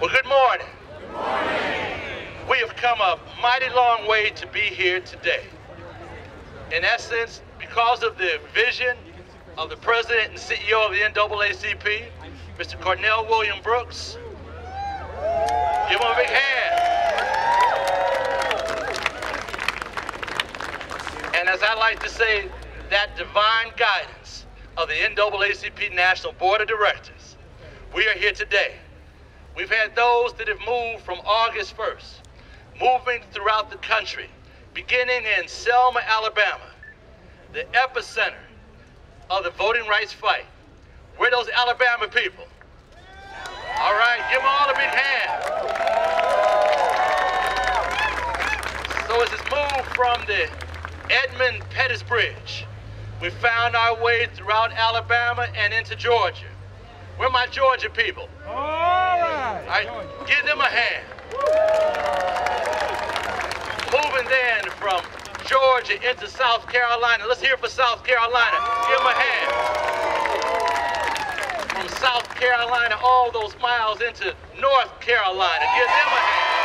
Well, good morning. Good morning. We have come a mighty long way to be here today. In essence, because of the vision of the President and CEO of the NAACP, Mr. Cornell William Brooks. Give him a big hand. And as I like to say, that divine guidance of the NAACP National Board of Directors, we are here today. We've had those that have moved from August 1st, moving throughout the country, beginning in Selma, Alabama, the epicenter of the voting rights fight. We're those Alabama people. All right, give them all a big hand. So as it's moved from the Edmund Pettus Bridge, we found our way throughout Alabama and into Georgia. We're my Georgia people. All right, give them a hand. Moving then from Georgia into South Carolina. Let's hear it for South Carolina. Give them a hand. From South Carolina, all those miles into North Carolina. Give them a hand.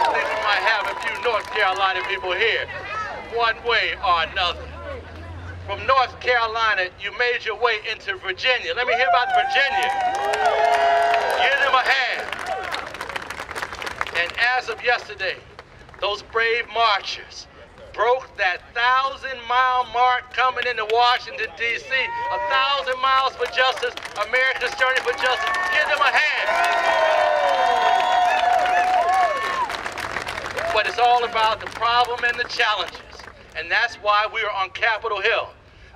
I think we might have a few North Carolina people here, one way or another. From North Carolina, you made your way into Virginia. Let me hear about Virginia. Give them a hand. And as of yesterday, those brave marchers broke that 1,000-mile mark coming into Washington, D.C. 1,000 miles for justice, America's journey for justice. Give them a hand. But it's all about the problem and the challenges. And that's why we are on Capitol Hill.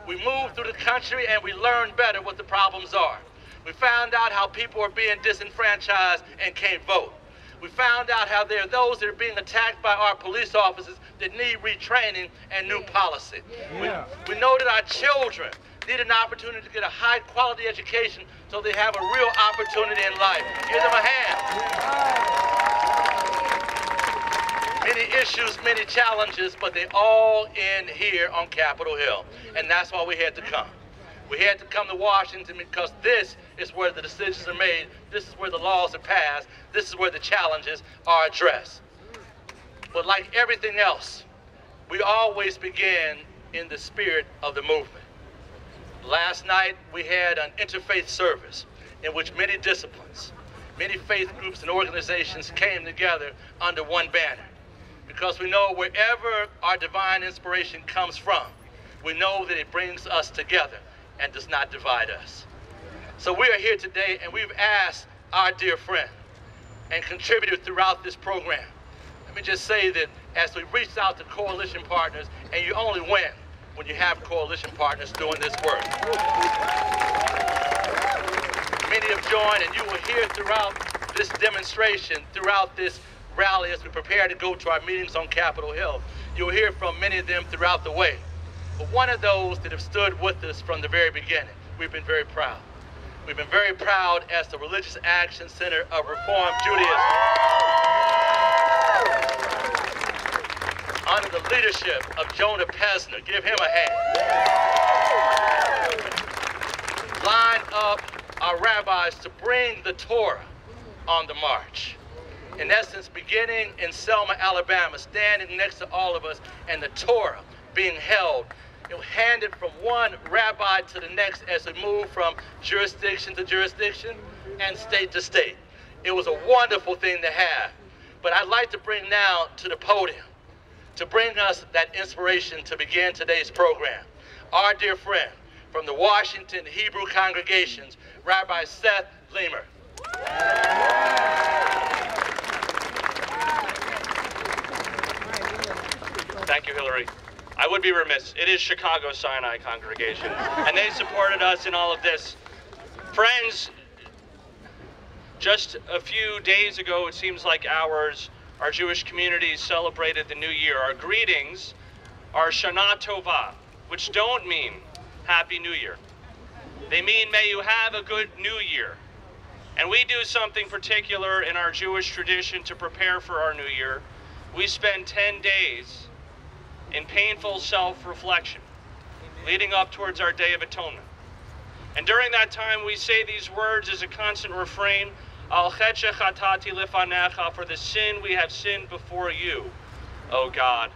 We moved through the country and we learned better what the problems are. We found out how people are being disenfranchised and can't vote. We found out how there are those that are being attacked by our police officers that need retraining and new policy. Yeah. We know that our children need an opportunity to get a high-quality education so they have a real opportunity in life. Give them a hand. Many issues, many challenges, but they all end here on Capitol Hill. And that's why we had to come. We had to come to Washington because this is where the decisions are made. This is where the laws are passed. This is where the challenges are addressed. But like everything else, we always begin in the spirit of the movement. Last night, we had an interfaith service in which many disciplines, many faith groups and organizations came together under one banner. Because we know wherever our divine inspiration comes from, we know that it brings us together and does not divide us. So we are here today and we've asked our dear friend and contributed throughout this program. Let me just say that as we reached out to coalition partners, and you only win when you have coalition partners doing this work. Many have joined, and you will hear throughout this demonstration, throughout this rally as we prepare to go to our meetings on Capitol Hill. You'll hear from many of them throughout the way. But one of those that have stood with us from the very beginning, we've been very proud. We've been very proud as the Religious Action Center of Reform Judaism. Under the leadership of Jonah Pesner, give him a hand. Line up our rabbis to bring the Torah on the march. In essence, beginning in Selma, Alabama, standing next to all of us, and the Torah being held, handed from one rabbi to the next as we move from jurisdiction to jurisdiction and state to state. It was a wonderful thing to have. But I'd like to bring now to the podium, to bring us that inspiration to begin today's program, our dear friend from the Washington Hebrew congregations, Rabbi Seth Leamer. Thank you, Hillary. I would be remiss. It is Chicago Sinai congregation, and they supported us in all of this. Friends, just a few days ago, it seems like hours, our Jewish community celebrated the New Year. Our greetings are Shana Tova, which don't mean Happy New Year. They mean may you have a good New Year. And we do something particular in our Jewish tradition to prepare for our New Year. We spend 10 days in painful self-reflection, leading up towards our Day of Atonement. And during that time, we say these words as a constant refrain: Al chet shechatati lefanecha, for the sin we have sinned before you, O God.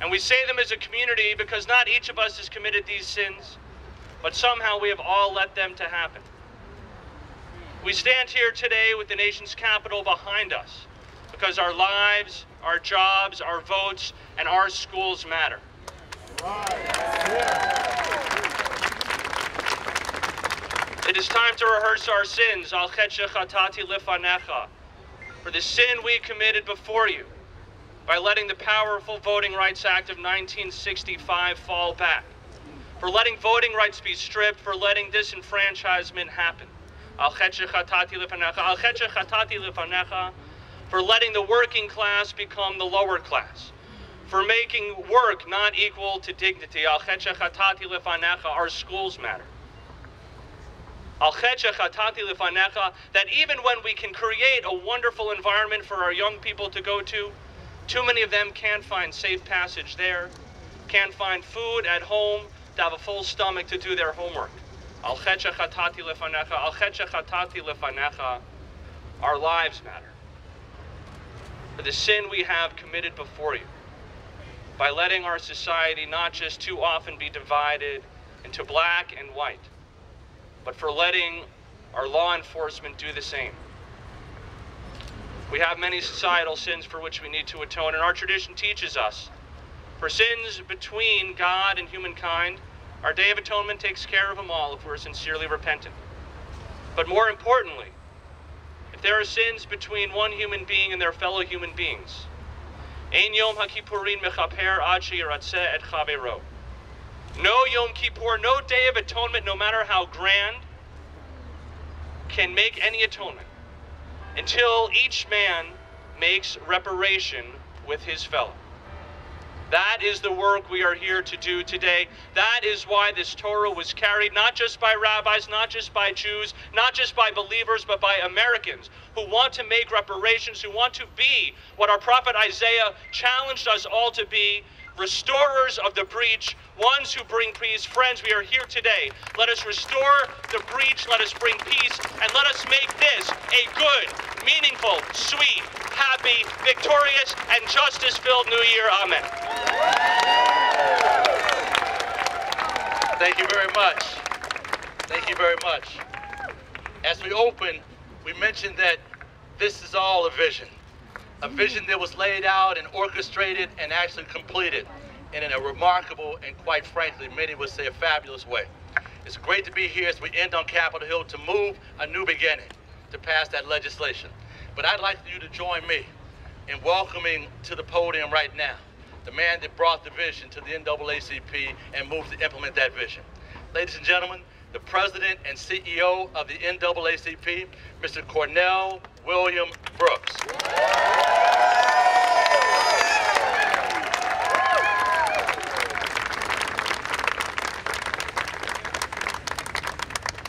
And we say them as a community because not each of us has committed these sins, but somehow we have all let them to happen. We stand here today with the nation's capital behind us because our lives, our jobs, our votes, and our schools matter. It is time to rehearse our sins, al chet shechatati lefanecha, for the sin we committed before you by letting the powerful Voting Rights Act of 1965 fall back, for letting voting rights be stripped, for letting disenfranchisement happen. Al chet shechatati lefanecha, al chet shechatati lefanecha, for letting the working class become the lower class, for making work not equal to dignity. Al chet shechatati lefanecha, our schools matter. Al chet shechatati lefanecha, that even when we can create a wonderful environment for our young people to go to, too many of them can't find safe passage there, can't find food at home, to have a full stomach to do their homework. Al chet shechatati lefanecha, al chet shechatati lefanecha, our lives matter. For the sin we have committed before you, by letting our society not just too often be divided into black and white, but for letting our law enforcement do the same. We have many societal sins for which we need to atone, and our tradition teaches us, for sins between God and humankind, our Day of Atonement takes care of them all if we're sincerely repentant. But more importantly, if there are sins between one human being and their fellow human beings, Ein Yom HaKippurin mechaper ad sheyiratzeh et chavero. No Yom Kippur, no Day of Atonement, no matter how grand, can make any atonement until each man makes reparation with his fellow. That is the work we are here to do today. That is why this Torah was carried not just by rabbis, not just by Jews, not just by believers, but by Americans who want to make reparations, who want to be what our prophet Isaiah challenged us all to be, restorers of the breach, ones who bring peace. Friends, we are here today. Let us restore the breach, let us bring peace, and let us make this a good, meaningful, sweet, happy, victorious, and justice-filled New Year. Amen. Thank you very much. Thank you very much. As we open, we mentioned that this is all a vision that was laid out and orchestrated and actually completed in a remarkable and, quite frankly, many would say a fabulous way. It's great to be here as we end on Capitol Hill to move a new beginning, to pass that legislation. But I'd like you to join me in welcoming to the podium right now the man that brought the vision to the NAACP and moved to implement that vision. Ladies and gentlemen, the President and CEO of the NAACP, Mr. Cornell William Brooks.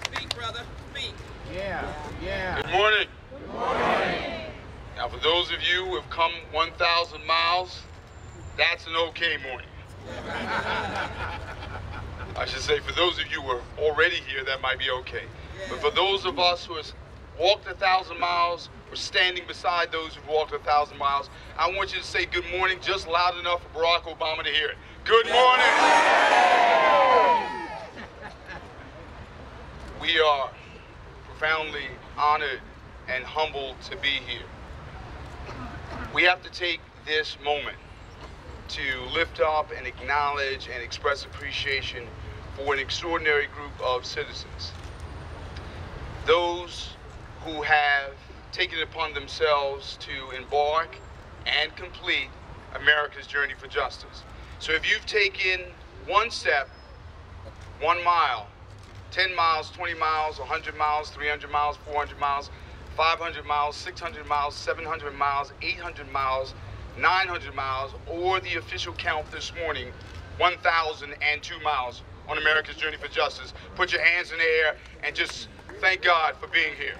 Speak, brother, speak. Yeah. Good morning. Good morning. Now, for those of you who have come 1,000 miles, that's an okay morning. I should say, for those of you who are already here, that might be okay. But for those of us who have walked 1,000 miles, or standing beside those who've walked 1,000 miles, I want you to say good morning just loud enough for Barack Obama to hear it. Good morning! We are profoundly honored and humbled to be here. We have to take this moment to lift up and acknowledge and express appreciation for an extraordinary group of citizens. Those who have taken it upon themselves to embark and complete America's journey for justice. So if you've taken one step, 1 mile, 10 miles, 20 miles, 100 miles, 300 miles, 400 miles, 500 miles, 600 miles, 700 miles, 800 miles, 900 miles, or the official count this morning, 1,002 miles on America's journey for justice, put your hands in the air and just thank God for being here.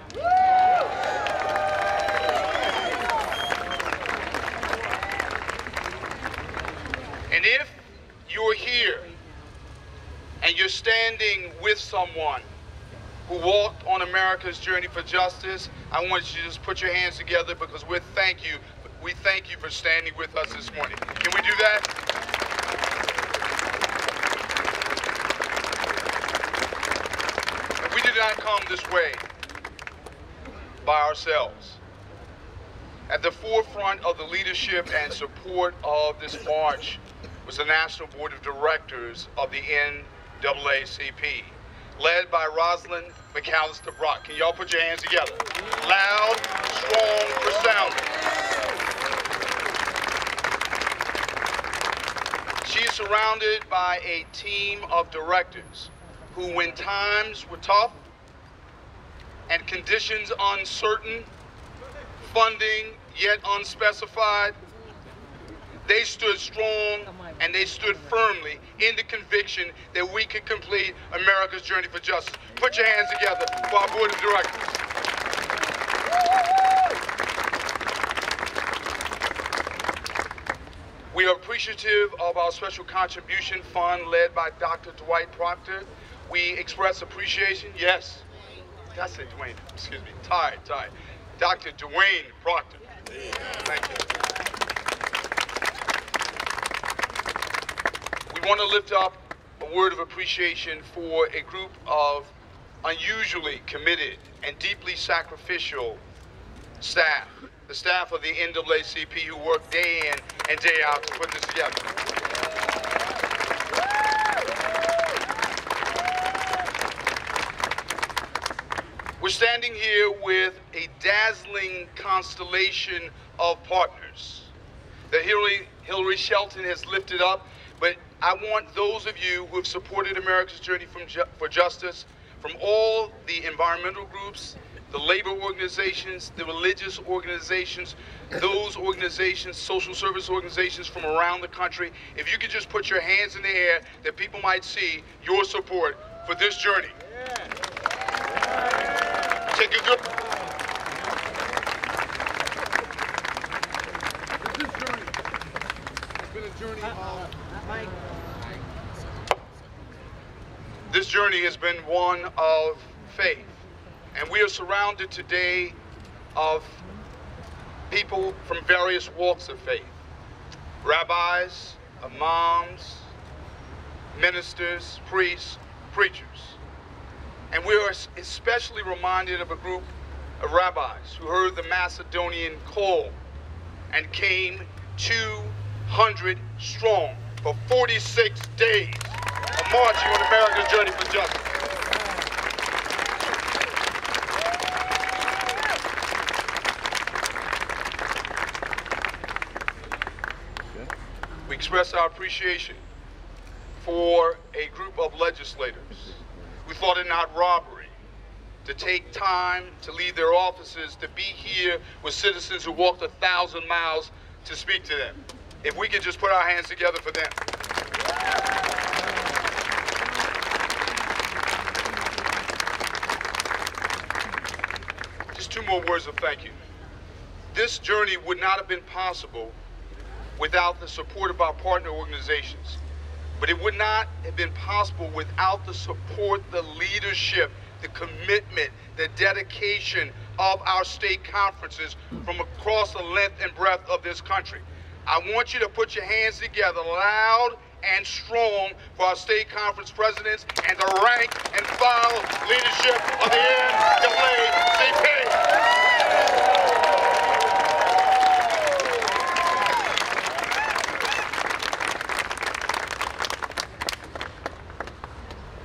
And if you're here and you're standing with someone who walked on America's journey for justice, I want you to just put your hands together because we thank you for standing with us this morning. Can we do that? We did not come this way by ourselves. At the forefront of the leadership and support of this march was the National Board of Directors of the NAACP, led by Rosalind McAllister Brock. Can y'all put your hands together? Loud, strong, resounding. She is surrounded by a team of directors who, when times were tough and conditions uncertain, funding yet unspecified, they stood strong and they stood firmly in the conviction that we could complete America's journey for justice. Put your hands together for our board of directors. We are appreciative of our special contribution fund led by Dr. Dwight Proctor. We express appreciation, yes. Did I say Dwayne? Excuse me, tired. Dr. Dwayne Proctor. Thank you. We want to lift up a word of appreciation for a group of unusually committed and deeply sacrificial staff, the staff of the NAACP who work day in and day out to put this together. We're standing here with a dazzling constellation of partners that Hillary Shelton has lifted up, but I want those of you who have supported America's journey for justice, from all the environmental groups, the labor organizations, the religious organizations, those organizations, social service organizations from around the country, if you could just put your hands in the air that people might see your support for this journey. Take a good... This journey has been a journey of... This journey has been one of faith. And we are surrounded today of people from various walks of faith. Rabbis, imams, ministers, priests, preachers. And we are especially reminded of a group of rabbis who heard the Macedonian call and came 200 strong for 46 days of marching on America's journey for justice. We express our appreciation for a group of legislators who thought it not robbery to take time to leave their offices to be here with citizens who walked 1,000 miles to speak to them. If we could just put our hands together for them. Just two more words of thank you. This journey would not have been possible without the support of our partner organizations. But it would not have been possible without the support, the leadership, the commitment, the dedication of our state conferences from across the length and breadth of this country. I want you to put your hands together loud and strong for our state conference presidents and the rank and file leadership of the NAACP.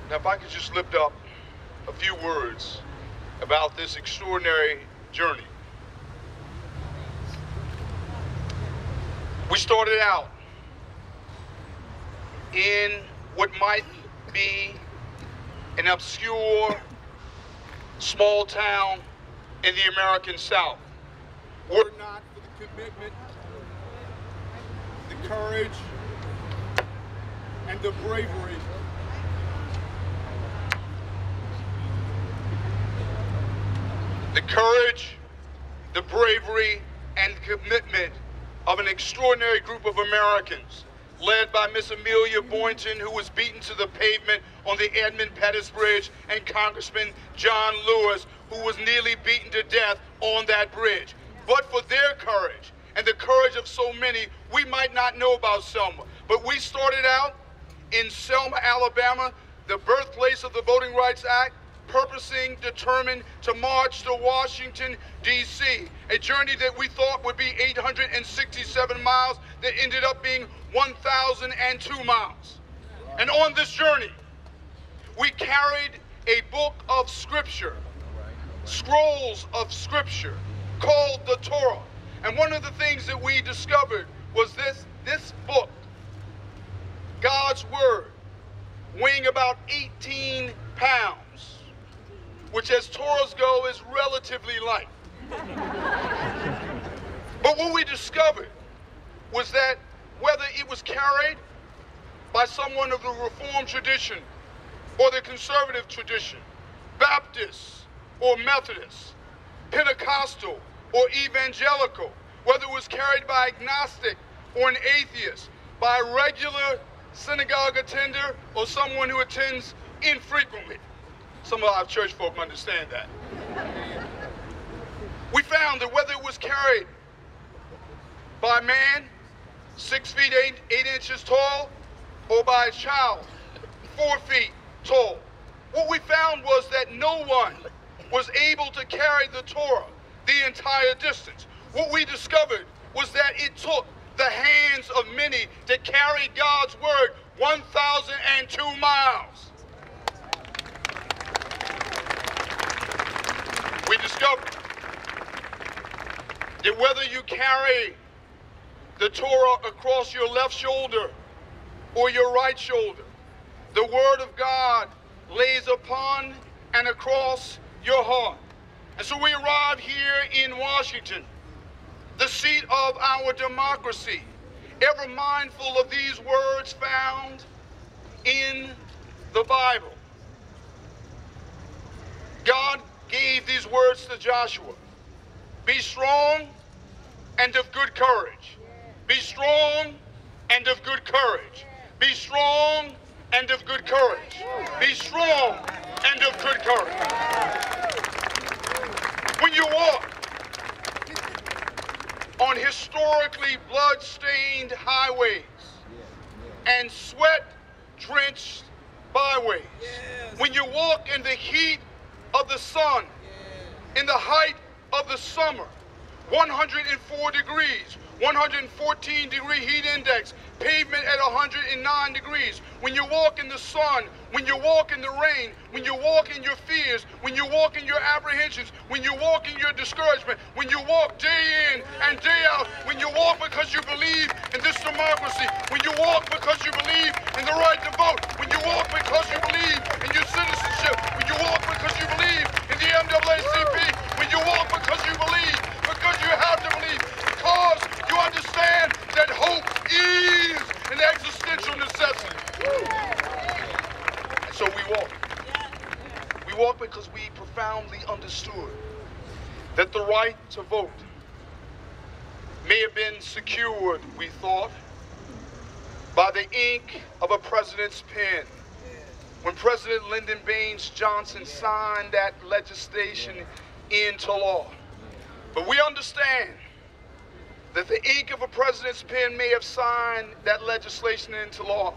Now, if I could just lift up a few words about this extraordinary journey. We started out in what might be an obscure small town in the American South. Were it not for the commitment, the courage, and the bravery and commitment of an extraordinary group of Americans led by Miss Amelia Boynton, who was beaten to the pavement on the Edmund Pettus Bridge, and Congressman John Lewis, who was nearly beaten to death on that bridge. But for their courage and the courage of so many, we might not know about Selma. But we started out in Selma, Alabama, the birthplace of the Voting Rights Act, purposing, determined to march to Washington, D.C., a journey that we thought would be 867 miles that ended up being 1,002 miles. And on this journey, we carried a book of scripture, scrolls of scripture, called the Torah. And one of the things that we discovered was this book, God's Word, weighing about 18 pounds, which as Torahs go is relatively light. But what we discovered was that whether it was carried by someone of the Reformed tradition or the conservative tradition, Baptist or Methodist, Pentecostal or evangelical, whether it was carried by agnostic or an atheist, by a regular synagogue attender or someone who attends infrequently. Some of our church folk understand that. We found that whether it was carried by a man 6 feet 8 inches tall or by a child 4 feet tall, what we found was that no one was able to carry the Torah the entire distance. What we discovered was that it took the hands of many to carry God's word 1,002 miles. We discovered that whether you carry the Torah across your left shoulder or your right shoulder, the word of God lays upon and across your heart. And so we arrive here in Washington, the seat of our democracy, ever mindful of these words found in the Bible. God gave these words to Joshua: be strong and of good courage. Be strong and of good courage. Be strong and of good courage. Be strong and of good courage. When you walk on historically blood-stained highways and sweat-drenched byways, when you walk in the heat of the sun, in the height of the summer, 104 degrees, 114-degree heat index, pavement at 109 degrees. When you walk in the sun, when you walk in the rain, when you walk in your fears, when you walk in your apprehensions, when you walk in your discouragement, when you walk day in and day out, when you walk because you believe in this democracy, when you walk because you believe in the right to vote, when you walk because you believe in your citizenship, when you walk because you believe in the NAACP, when you walk because you believe, because you have to believe, because you understand that hope is an existential necessity. And so we walk. We walk because we profoundly understood that the right to vote may have been secured, we thought, by the ink of a president's pen. When President Lyndon Baines Johnson signed that legislation into law. But we understand that the ink of a president's pen may have signed that legislation into law,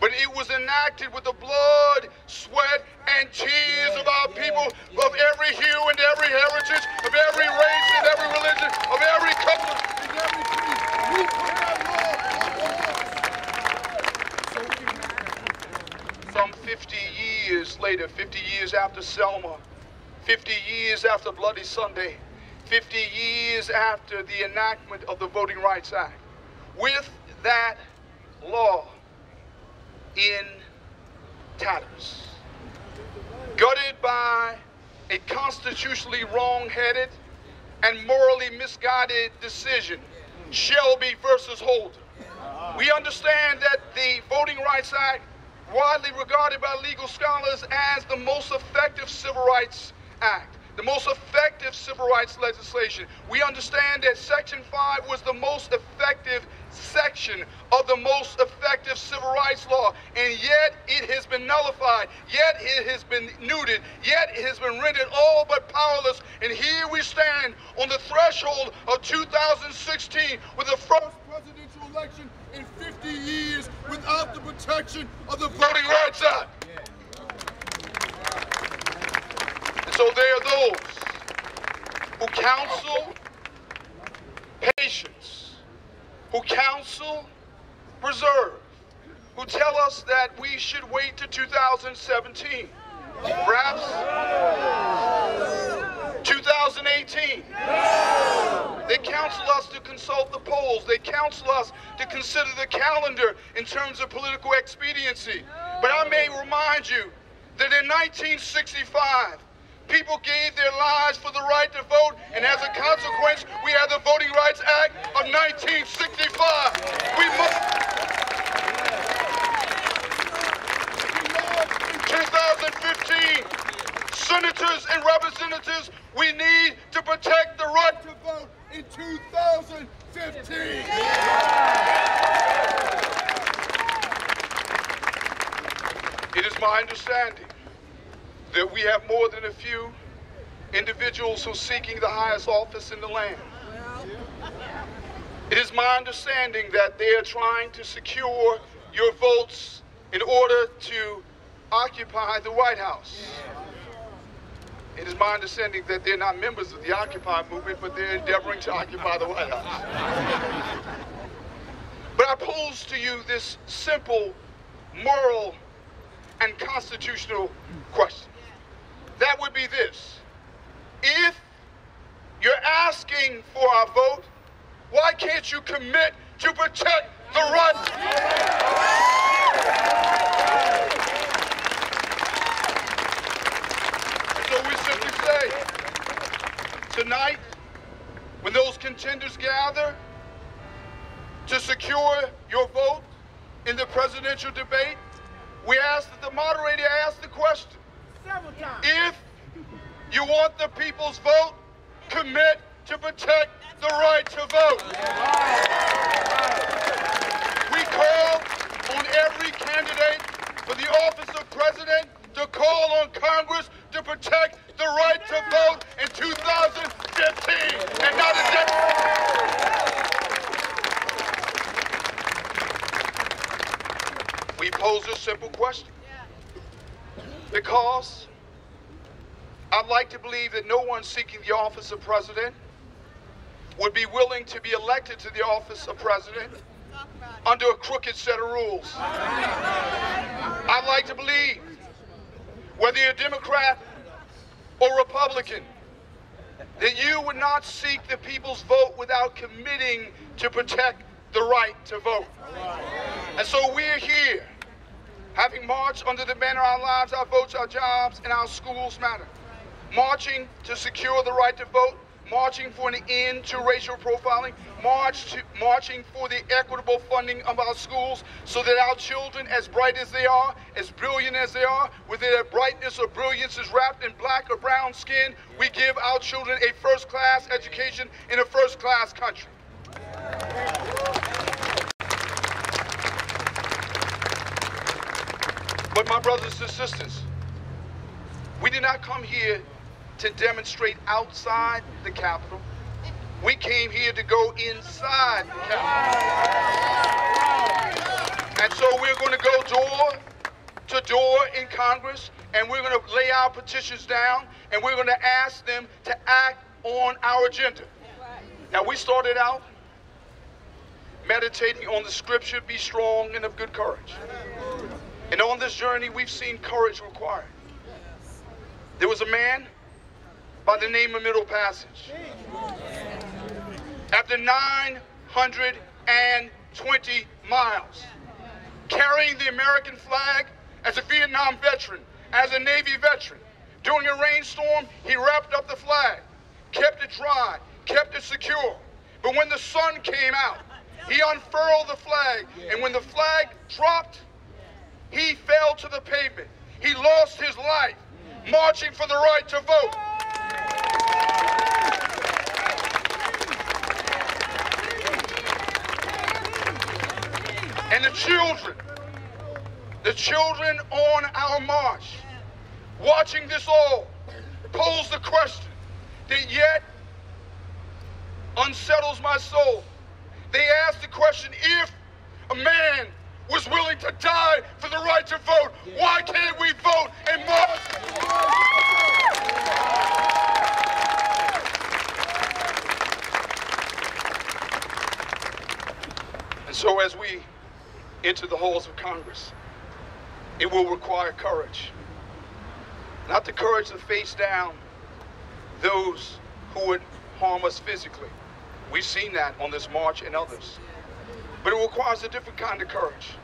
but it was enacted with the blood, sweat, and tears of our people, of every hue and every heritage, of every race and every religion, of every color and every creed. We put that law. Some 50 years later, 50 years after Selma, 50 years after Bloody Sunday, 50 years after the enactment of the Voting Rights Act, with that law in tatters, gutted by a constitutionally wrong-headed and morally misguided decision, Shelby versus Holder. We understand that the Voting Rights Act, widely regarded by legal scholars as the most effective civil rights act, the most effective civil rights legislation. We understand that Section 5 was the most effective section of the most effective civil rights law, and yet it has been nullified, yet it has been neutered, yet it has been rendered all but powerless. And here we stand on the threshold of 2016 with the first presidential election in 50 years without the protection of the Voting Rights Act. So there are those who counsel patience, who counsel reserve, who tell us that we should wait to 2017, perhaps 2018. They counsel us to consult the polls. They counsel us to consider the calendar in terms of political expediency. But I may remind you that in 1965, people gave their lives for the right to vote, and as a consequence, we have the Voting Rights Act of 1965. We must. In 2015, senators and representatives, we need to protect the right to vote in 2015. It is my understanding that we have more than a few individuals who are seeking the highest office in the land. It is my understanding that they are trying to secure your votes in order to occupy the White House. It is my understanding that they're not members of the Occupy movement, but they're endeavoring to occupy the White House. But I pose to you this simple moral and constitutional question. That would be this: if you're asking for our vote, why can't you commit to protect the right? So we simply say, tonight, when those contenders gather to secure your vote in the presidential debate, we ask that the moderator ask the question: if you want the people's vote, commit to protect the right to vote. We call on every candidate for the office of president to call on Congress to protect the right to vote in 2015 and not a decade. We pose a simple question because I'd like to believe that no one seeking the office of president would be willing to be elected to the office of president under a crooked set of rules. I'd like to believe, whether you're a Democrat or Republican, that you would not seek the people's vote without committing to protect the right to vote. And so we're here, having marched under the banner "Our lives, our votes, our jobs, and our schools matter," marching to secure the right to vote, marching for an end to racial profiling, marching for the equitable funding of our schools so that our children, as bright as they are, as brilliant as they are, whether their brightness or brilliance is wrapped in black or brown skin, we give our children a first-class education in a first-class country. But my brothers and sisters, we did not come here to demonstrate outside the Capitol. We came here to go inside the Capitol. And so we're going to go door to door in Congress, and we're going to lay our petitions down, and we're going to ask them to act on our agenda. Now, we started out meditating on the scripture, "Be strong and of good courage." And on this journey, we've seen courage required. There was a man by the name of Middle Passage. After 920 miles, carrying the American flag as a Vietnam veteran, as a Navy veteran, during a rainstorm, he wrapped up the flag, kept it dry, kept it secure. But when the sun came out, he unfurled the flag, and when the flag dropped, he fell to the pavement. He lost his life marching for the right to vote. And the children on our march, watching this all, pose the question that yet unsettles my soul. They ask the question, if a man was willing to die for the right to vote, why can't we vote and march? And so as we enter the halls of Congress, it will require courage. Not the courage to face down those who would harm us physically. We've seen that on this march and others. But it requires a different kind of courage.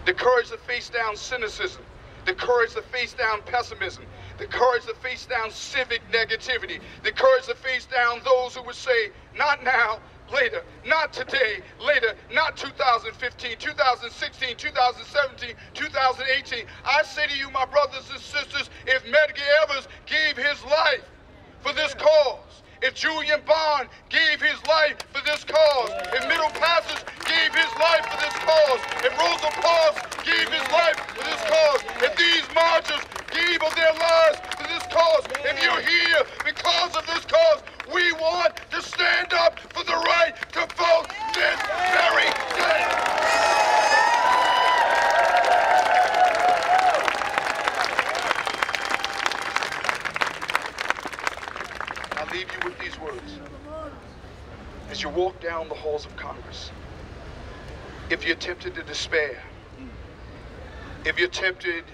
The courage to face down cynicism, the courage to face down pessimism, the courage to face down civic negativity, the courage to face down those who would say, not now, later, not today, later, not 2015, 2016, 2017, 2018. I say to you, my brothers and sisters, if Medgar Evers gave his life for this cause, if Julian Bond gave his life for this cause, if Middle Passage gave his life for this cause, if Rosa Parks gave his life for this cause, if these marchers gave of their lives for this cause, if you're here because of this cause, we want to stand up for the right to vote this very day. I'll leave you with these words. As you walk down the halls of Congress, if you're tempted to despair, if you're tempted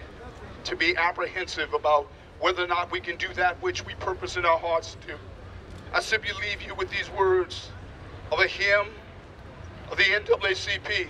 to be apprehensive about whether or not we can do that which we purpose in our hearts to do, I simply leave you with these words of a hymn of the NAACP.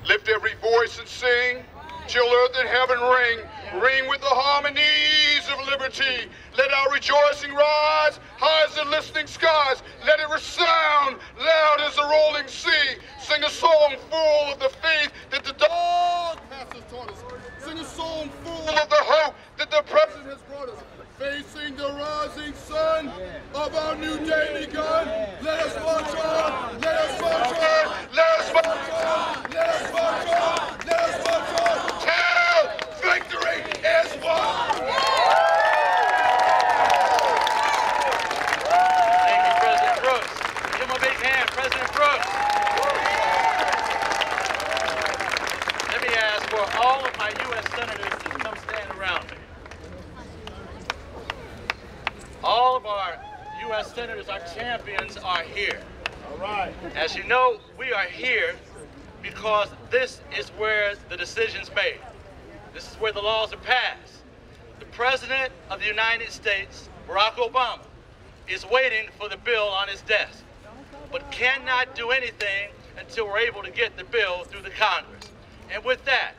Lift every voice and sing, till earth and heaven ring, ring with the harmonies of liberty. Let our rejoicing rise high as the listening skies. Let it resound loud as the rolling sea. Sing a song full of the faith that the dog Pastor taught us. Sing a song full of the hope that the president has brought us. Facing the rising sun of our new day begun. Let us march on. Let us march on. Let us march on. Let us march on. Let us march on. Till victory is won. Thank you, President Brooks. Give him a big hand, President Brooks. Let me ask for all of my U.S. senators to come stand around me. All of our U.S. senators, our champions, are here. All right. As you know, we are here because this is where the decision's made. This is where the laws are passed. The President of the United States, Barack Obama, is waiting for the bill on his desk, but cannot do anything until we're able to get the bill through the Congress. And with that,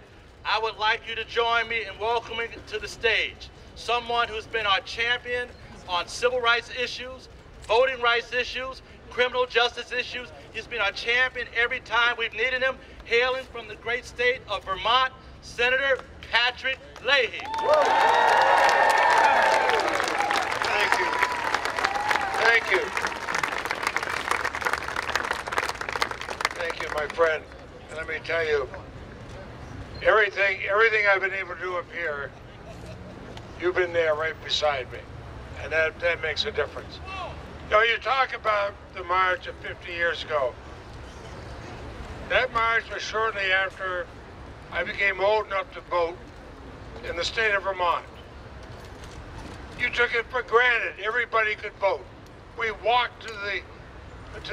I would like you to join me in welcoming to the stage someone who's been our champion on civil rights issues, voting rights issues, criminal justice issues. He's been our champion every time we've needed him, hailing from the great state of Vermont, Senator Patrick Leahy. Thank you. Thank you. Thank you, my friend. And let me tell you, everything I've been able to do up here, you've been there right beside me. And that makes a difference. You know, you talk about the march of 50 years ago. That march was shortly after I became old enough to vote in the state of Vermont. You took it for granted everybody could vote. We walked to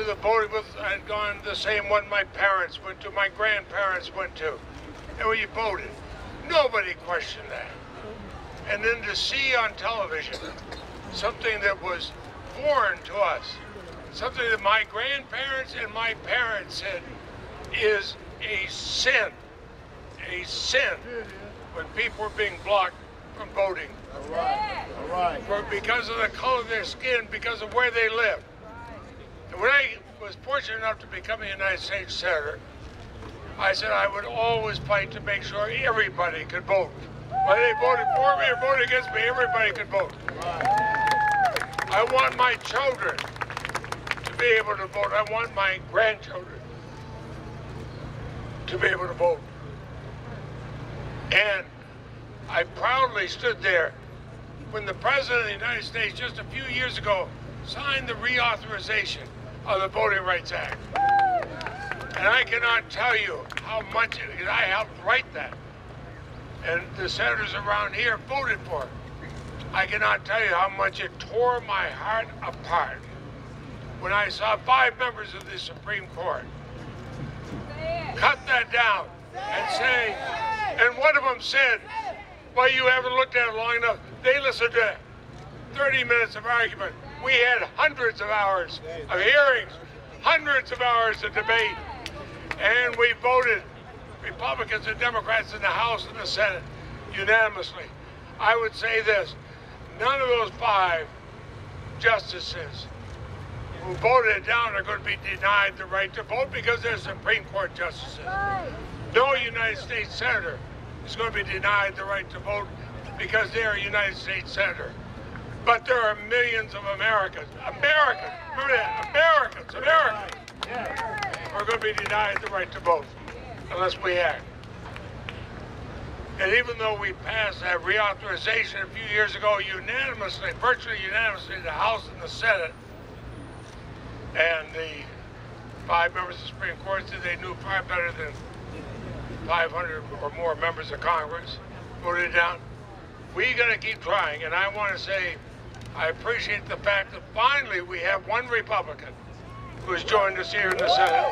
the voting booth. I'd gone the same one my parents went to, my grandparents went to, and we voted. Nobody questioned that. And then to see on television something that was foreign to us, something that my grandparents and my parents said is a sin when people were being blocked from voting. All right. All right. Because of the color of their skin, because of where they live. And when I was fortunate enough to become a United States Senator, I said I would always fight to make sure everybody could vote. Whether they voted for me or voted against me, everybody could vote. I want my children to be able to vote. I want my grandchildren to be able to vote. And I proudly stood there when the President of the United States just a few years ago signed the reauthorization of the Voting Rights Act. And I cannot tell you how much I helped write that. And the senators around here voted for it. I cannot tell you how much it tore my heart apart when I saw 5 members of the Supreme Court cut that down and say, and one of them said, well, you haven't looked at it long enough. They listened to 30 minutes of argument. We had hundreds of hours of hearings, hundreds of hours of debate, and we voted, Republicans and Democrats in the House and the Senate, unanimously. I would say this, none of those 5 justices who voted it down are going to be denied the right to vote because they're Supreme Court justices. No United States senator is going to be denied the right to vote because they're a United States senator. But there are millions of Americans, remember that, Americans, are going to be denied the right to vote unless we act. And even though we passed that reauthorization a few years ago unanimously, virtually unanimously, in the House and the Senate, and the 5 members of the Supreme Court said they knew far better than 500 or more members of Congress voted it down, we got to keep trying. And I want to say, I appreciate the fact that finally we have one Republican who has joined us here in the Senate,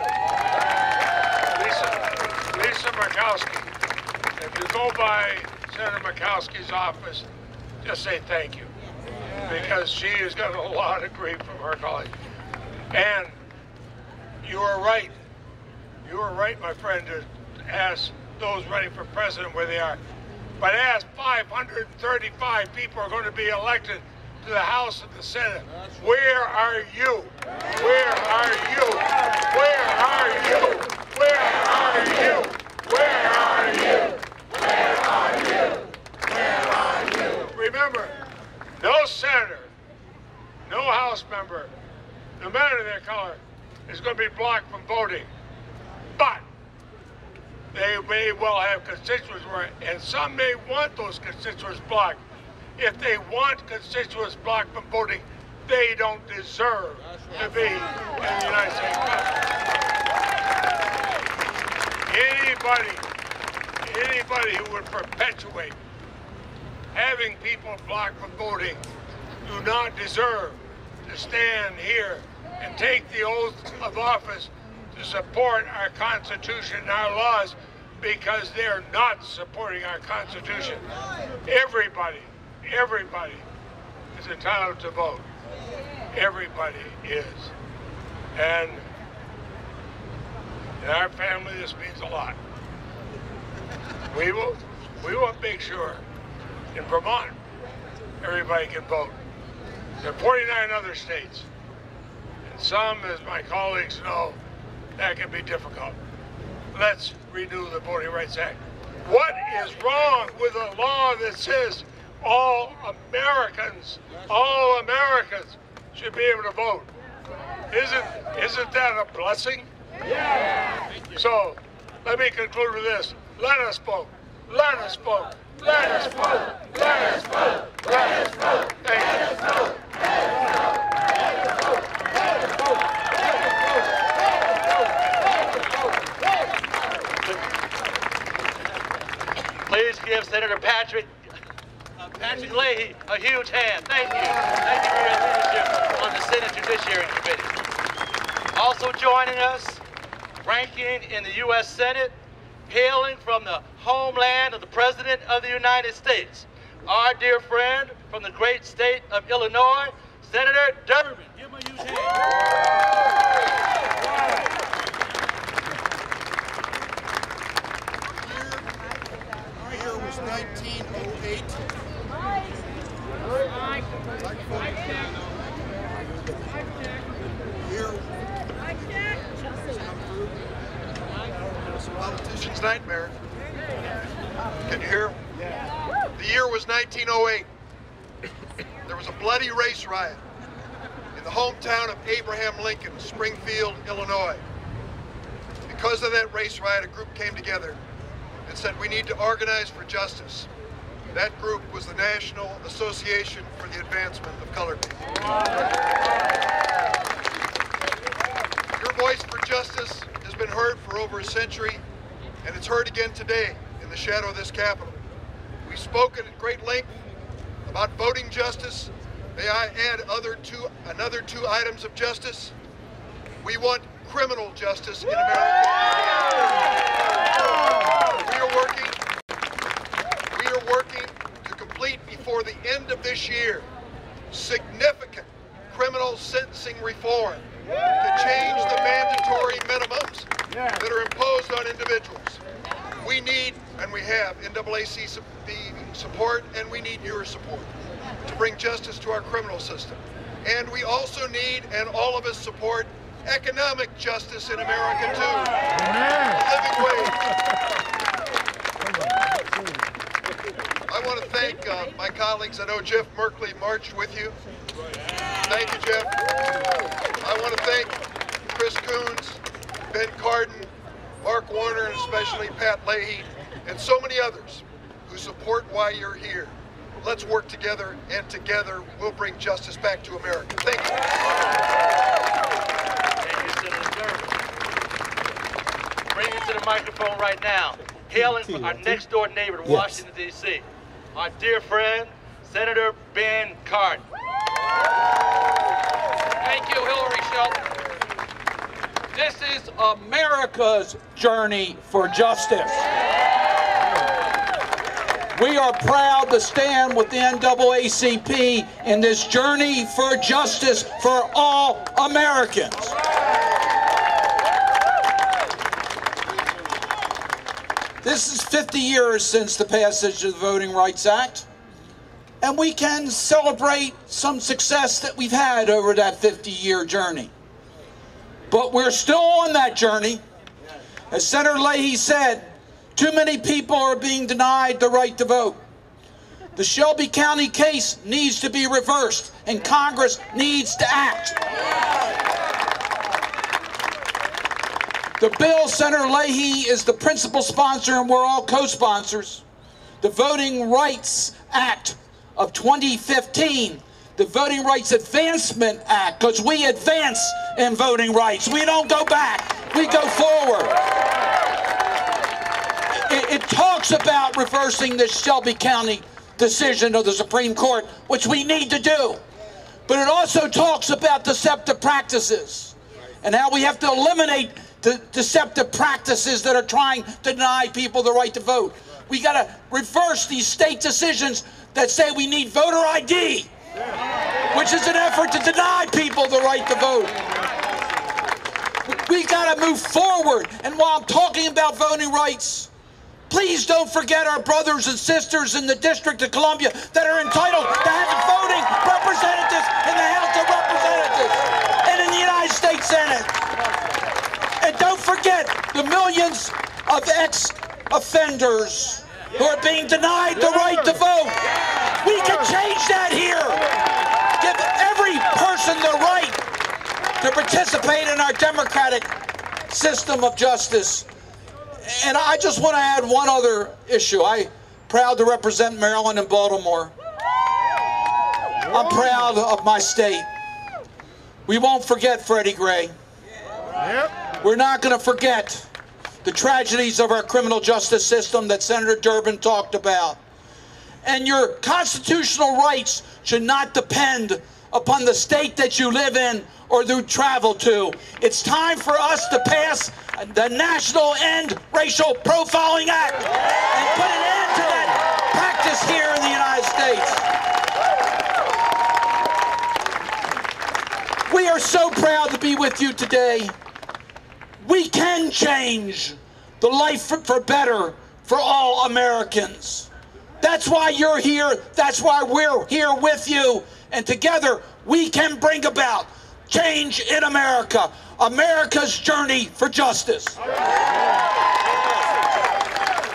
Lisa Murkowski. If you go by Senator Murkowski's office, just say thank you, because she has gotten a lot of grief from her colleagues. And you are right. You are right, my friend, to ask those running for president where they are. But ask 535 people are going to be elected to the House and the Senate. Where are you? Where are you? Where are you? Where are you? Where are you? Where are you? Where are you? Remember, no senator, no House member, no matter their color, is going to be blocked from voting. But they may well have constituents where, and some may want those constituents blocked. If they want constituents blocked from voting, they don't deserve to be in the United States Constitution. Anybody who would perpetuate having people blocked from voting do not deserve to stand here and take the oath of office to support our Constitution and our laws, because they're not supporting our Constitution. Everybody is entitled to vote. Everybody is. And in our family, this means a lot. We will make sure in Vermont everybody can vote. There are 49 other states. And some, as my colleagues know, that can be difficult. Let's renew the Voting Rights Act. What is wrong with a law that says all Americans should be able to vote? Isn't that a blessing? Yeah. So let me conclude with this. Let us vote. Let us vote. Let us vote. Let us vote. Let us vote. Thank you. Please give Senator Patrick Leahy a huge hand. Thank you. Thank you for your leadership on the Senate Judiciary Committee. Also joining us, ranking in the U.S. Senate, hailing from the homeland of the President of the United States, our dear friend from the great state of Illinois, Senator Durbin. Give him a huge hand. Our year was 1908. It's a politician's nightmare. Can you hear? The year was 1908. There was a bloody race riot. the hometown of Abraham Lincoln, Springfield, Illinois. Because of that race riot, a group came together and said we need to organize for justice. That group was the National Association for the Advancement of Colored People. Your voice for justice has been heard for over a century, and it's heard again today in the shadow of this Capitol. We've spoken at great length about voting justice. May I add another two items of justice? We want criminal justice in America. We are working to complete before the end of this year significant criminal sentencing reform to change the mandatory minimums that are imposed on individuals. We need, and we have, NAACP support, and we need your support to bring justice to our criminal system. And we also need, and all of us support, economic justice in America too. A living wage. I want to thank my colleagues. I know Jeff Merkley marched with you. Thank you, Jeff. I want to thank Chris Coons, Ben Cardin, Mark Warner, and especially Pat Leahy, and so many others who support why you're here. Let's work together, and together we'll bring justice back to America. Thank you. Thank you, Senator Durbin. Bring it to the microphone right now. Hailing from our next door neighbor to Washington, D.C., our dear friend, Senator Ben Cardin. Thank you, Hillary Shelton. This is America's journey for justice. We are proud to stand with the NAACP in this journey for justice for all Americans. This is 50 years since the passage of the Voting Rights Act, and we can celebrate some success that we've had over that 50-year journey. But we're still on that journey. As Senator Leahy said, too many people are being denied the right to vote. The Shelby County case needs to be reversed, and Congress needs to act. The bill, Senator Leahy is the principal sponsor, and we're all co-sponsors. The Voting Rights Act of 2015, the Voting Rights Advancement Act, because we advance in voting rights. We don't go back, we go forward. It talks about reversing the Shelby County decision of the Supreme Court, which we need to do. But it also talks about deceptive practices and how we have to eliminate the deceptive practices that are trying to deny people the right to vote. We got to reverse these state decisions that say we need voter ID, which is an effort to deny people the right to vote. We got to move forward. And while I'm talking about voting rights, please don't forget our brothers and sisters in the District of Columbia that are entitled to have voting representatives in the House of Representatives and in the United States Senate. And don't forget the millions of ex-offenders who are being denied the right to vote. We can change that here. Give every person the right to participate in our democratic system of justice. And I just want to add one other issue. I'm proud to represent Maryland and Baltimore. I'm proud of my state. We won't forget Freddie Gray. We're not going to forget the tragedies of our criminal justice system that Senator Durbin talked about. And your constitutional rights should not depend upon the state that you live in or you travel to. It's time for us to pass the National End Racial Profiling Act and put an end to that practice here in the United States. We are so proud to be with you today. We can change the life for better for all Americans. That's why you're here. That's why we're here with you. And together we can bring about change in America. America's journey for justice.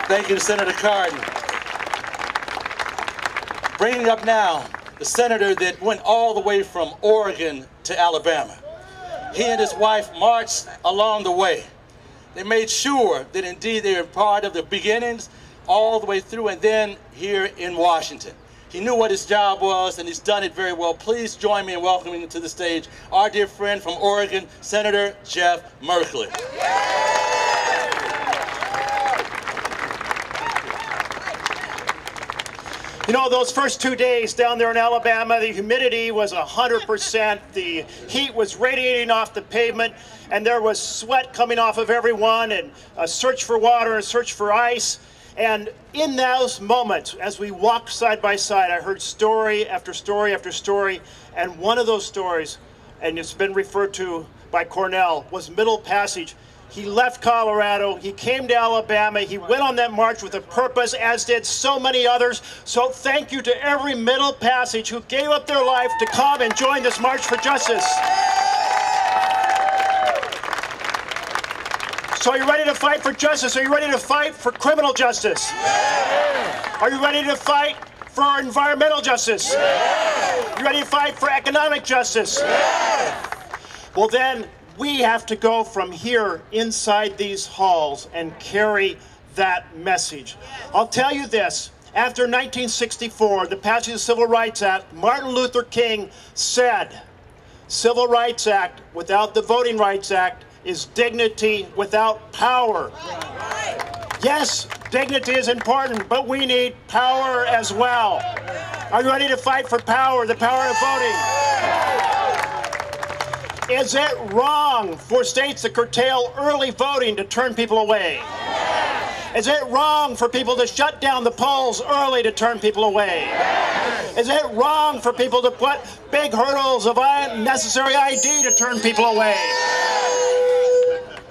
Thank you, Senator Cardin. Bringing up now the senator that went all the way from Oregon to Alabama. He and his wife marched along the way. They made sure that indeed they were part of the beginnings all the way through and then here in Washington. He knew what his job was, and he's done it very well. Please join me in welcoming to the stage our dear friend from Oregon, Senator Jeff Merkley. You know, those first 2 days down there in Alabama, the humidity was 100%, the heat was radiating off the pavement, and there was sweat coming off of everyone, and a search for water, a search for ice. And in those moments, as we walked side by side, I heard story after story after story, and one of those stories, and it's been referred to by Cornell, was Middle Passage. He left Colorado, he came to Alabama, he went on that march with a purpose, as did so many others. So thank you to every Middle Passage who gave up their life to come and join this March for Justice. So are you ready to fight for justice? Are you ready to fight for criminal justice? Are you ready to fight for environmental justice? Are you ready to fight for economic justice? Well then, we have to go from here inside these halls and carry that message. I'll tell you this, after 1964, the passage of the Civil Rights Act, Martin Luther King said, Civil Rights Act without the Voting Rights Act is dignity without power. Yes, dignity is important, but we need power as well. Are you ready to fight for power, the power of voting? Is it wrong for states to curtail early voting to turn people away? Is it wrong for people to shut down the polls early to turn people away? Is it wrong for people to put big hurdles of unnecessary ID to turn people away?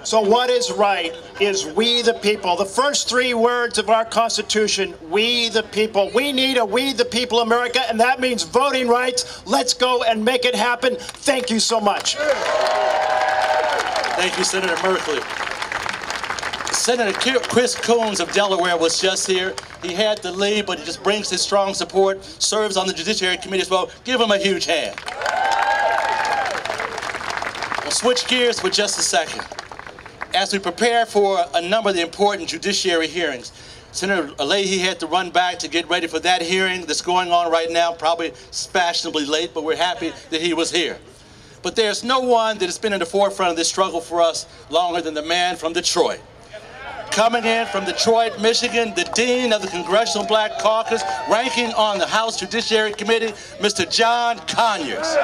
So what is right is we the people. The first three words of our Constitution, we the people. We need a we the people America, and that means voting rights. Let's go and make it happen. Thank you so much. Thank you, Senator Merkley. Senator Chris Coons of Delaware was just here. He had to leave, but he just brings his strong support, serves on the Judiciary Committee as well. Give him a huge hand. We'll switch gears for just a second. As we prepare for a number of the important judiciary hearings, Senator Leahy had to run back to get ready for that hearing that's going on right now, probably fashionably late, but we're happy that he was here. But there's no one that has been in the forefront of this struggle for us longer than the man from Detroit. Coming in from Detroit, Michigan, the Dean of the Congressional Black Caucus, ranking on the House Judiciary Committee, Mr. John Conyers.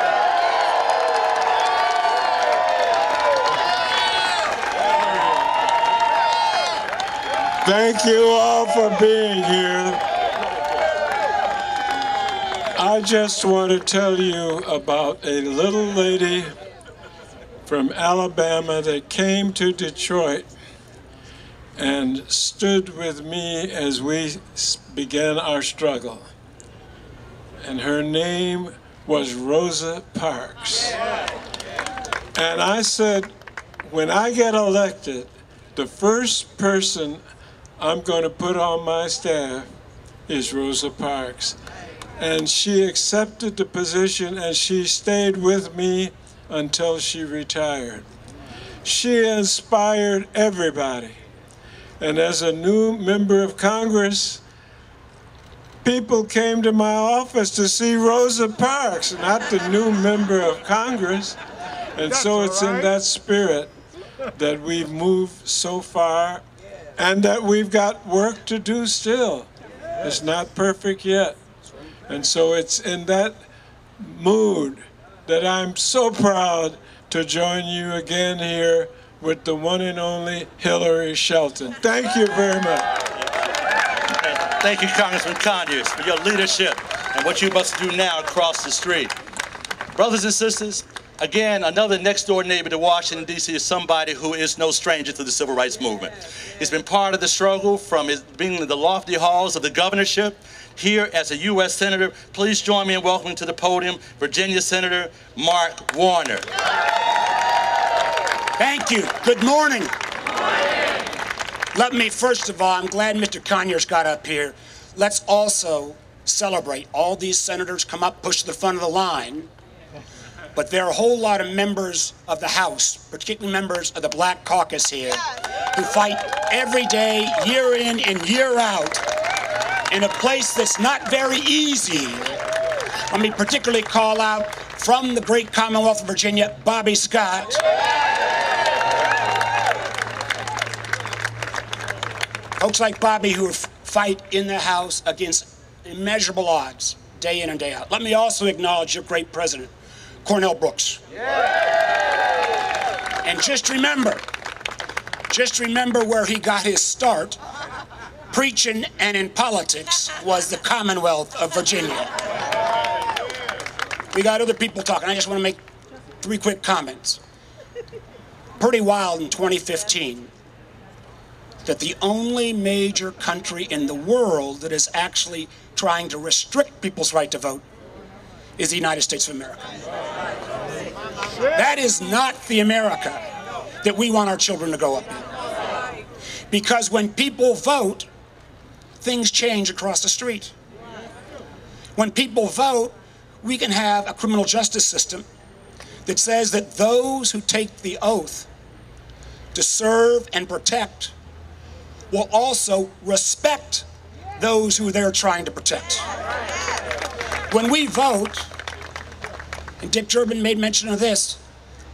Thank you all for being here. I just want to tell you about a little lady from Alabama that came to Detroit and stood with me as we began our struggle. And her name was Rosa Parks. And I said, when I get elected, the first person I'm going to put on my staff is Rosa Parks. And she accepted the position and she stayed with me until she retired. She inspired everybody. And as a new member of Congress, people came to my office to see Rosa Parks, not the new member of Congress. And so it's in that spirit that we've moved so far and that we've got work to do still. It's not perfect yet. And so it's in that mood that I'm so proud to join you again here with the one and only Hillary Shelton. Thank you very much. Thank you, Congressman Conyers, for your leadership and what you must do now across the street. Brothers and sisters, again, another next-door neighbor to Washington, D.C. is somebody who is no stranger to the civil rights movement. He's been part of the struggle from his being in the lofty halls of the governorship, here as a U.S. Senator. Please join me in welcoming to the podium Virginia Senator Mark Warner. Thank you. Good morning. Let me, first of all, I'm glad Mr. Conyers got up here. Let's also celebrate. All these senators come up, push to the front of the line, but there are a whole lot of members of the House, particularly members of the Black Caucus here, who fight every day, year in and year out, in a place that's not very easy. Let me particularly call out from the great Commonwealth of Virginia, Bobby Scott. Folks like Bobby who fight in the House against immeasurable odds, day in and day out. Let me also acknowledge your great president, Cornell Brooks. And just remember where he got his start. Preaching and in politics was the Commonwealth of Virginia. We got other people talking. I just want to make 3 quick comments. Pretty wild in 2015 that the only major country in the world that is actually trying to restrict people's right to vote is the United States of America. That is not the America that we want our children to grow up in. Because when people vote, things change across the street. When people vote, we can have a criminal justice system that says that those who take the oath to serve and protect will also respect those who they're trying to protect. When we vote, and Dick Durbin made mention of this,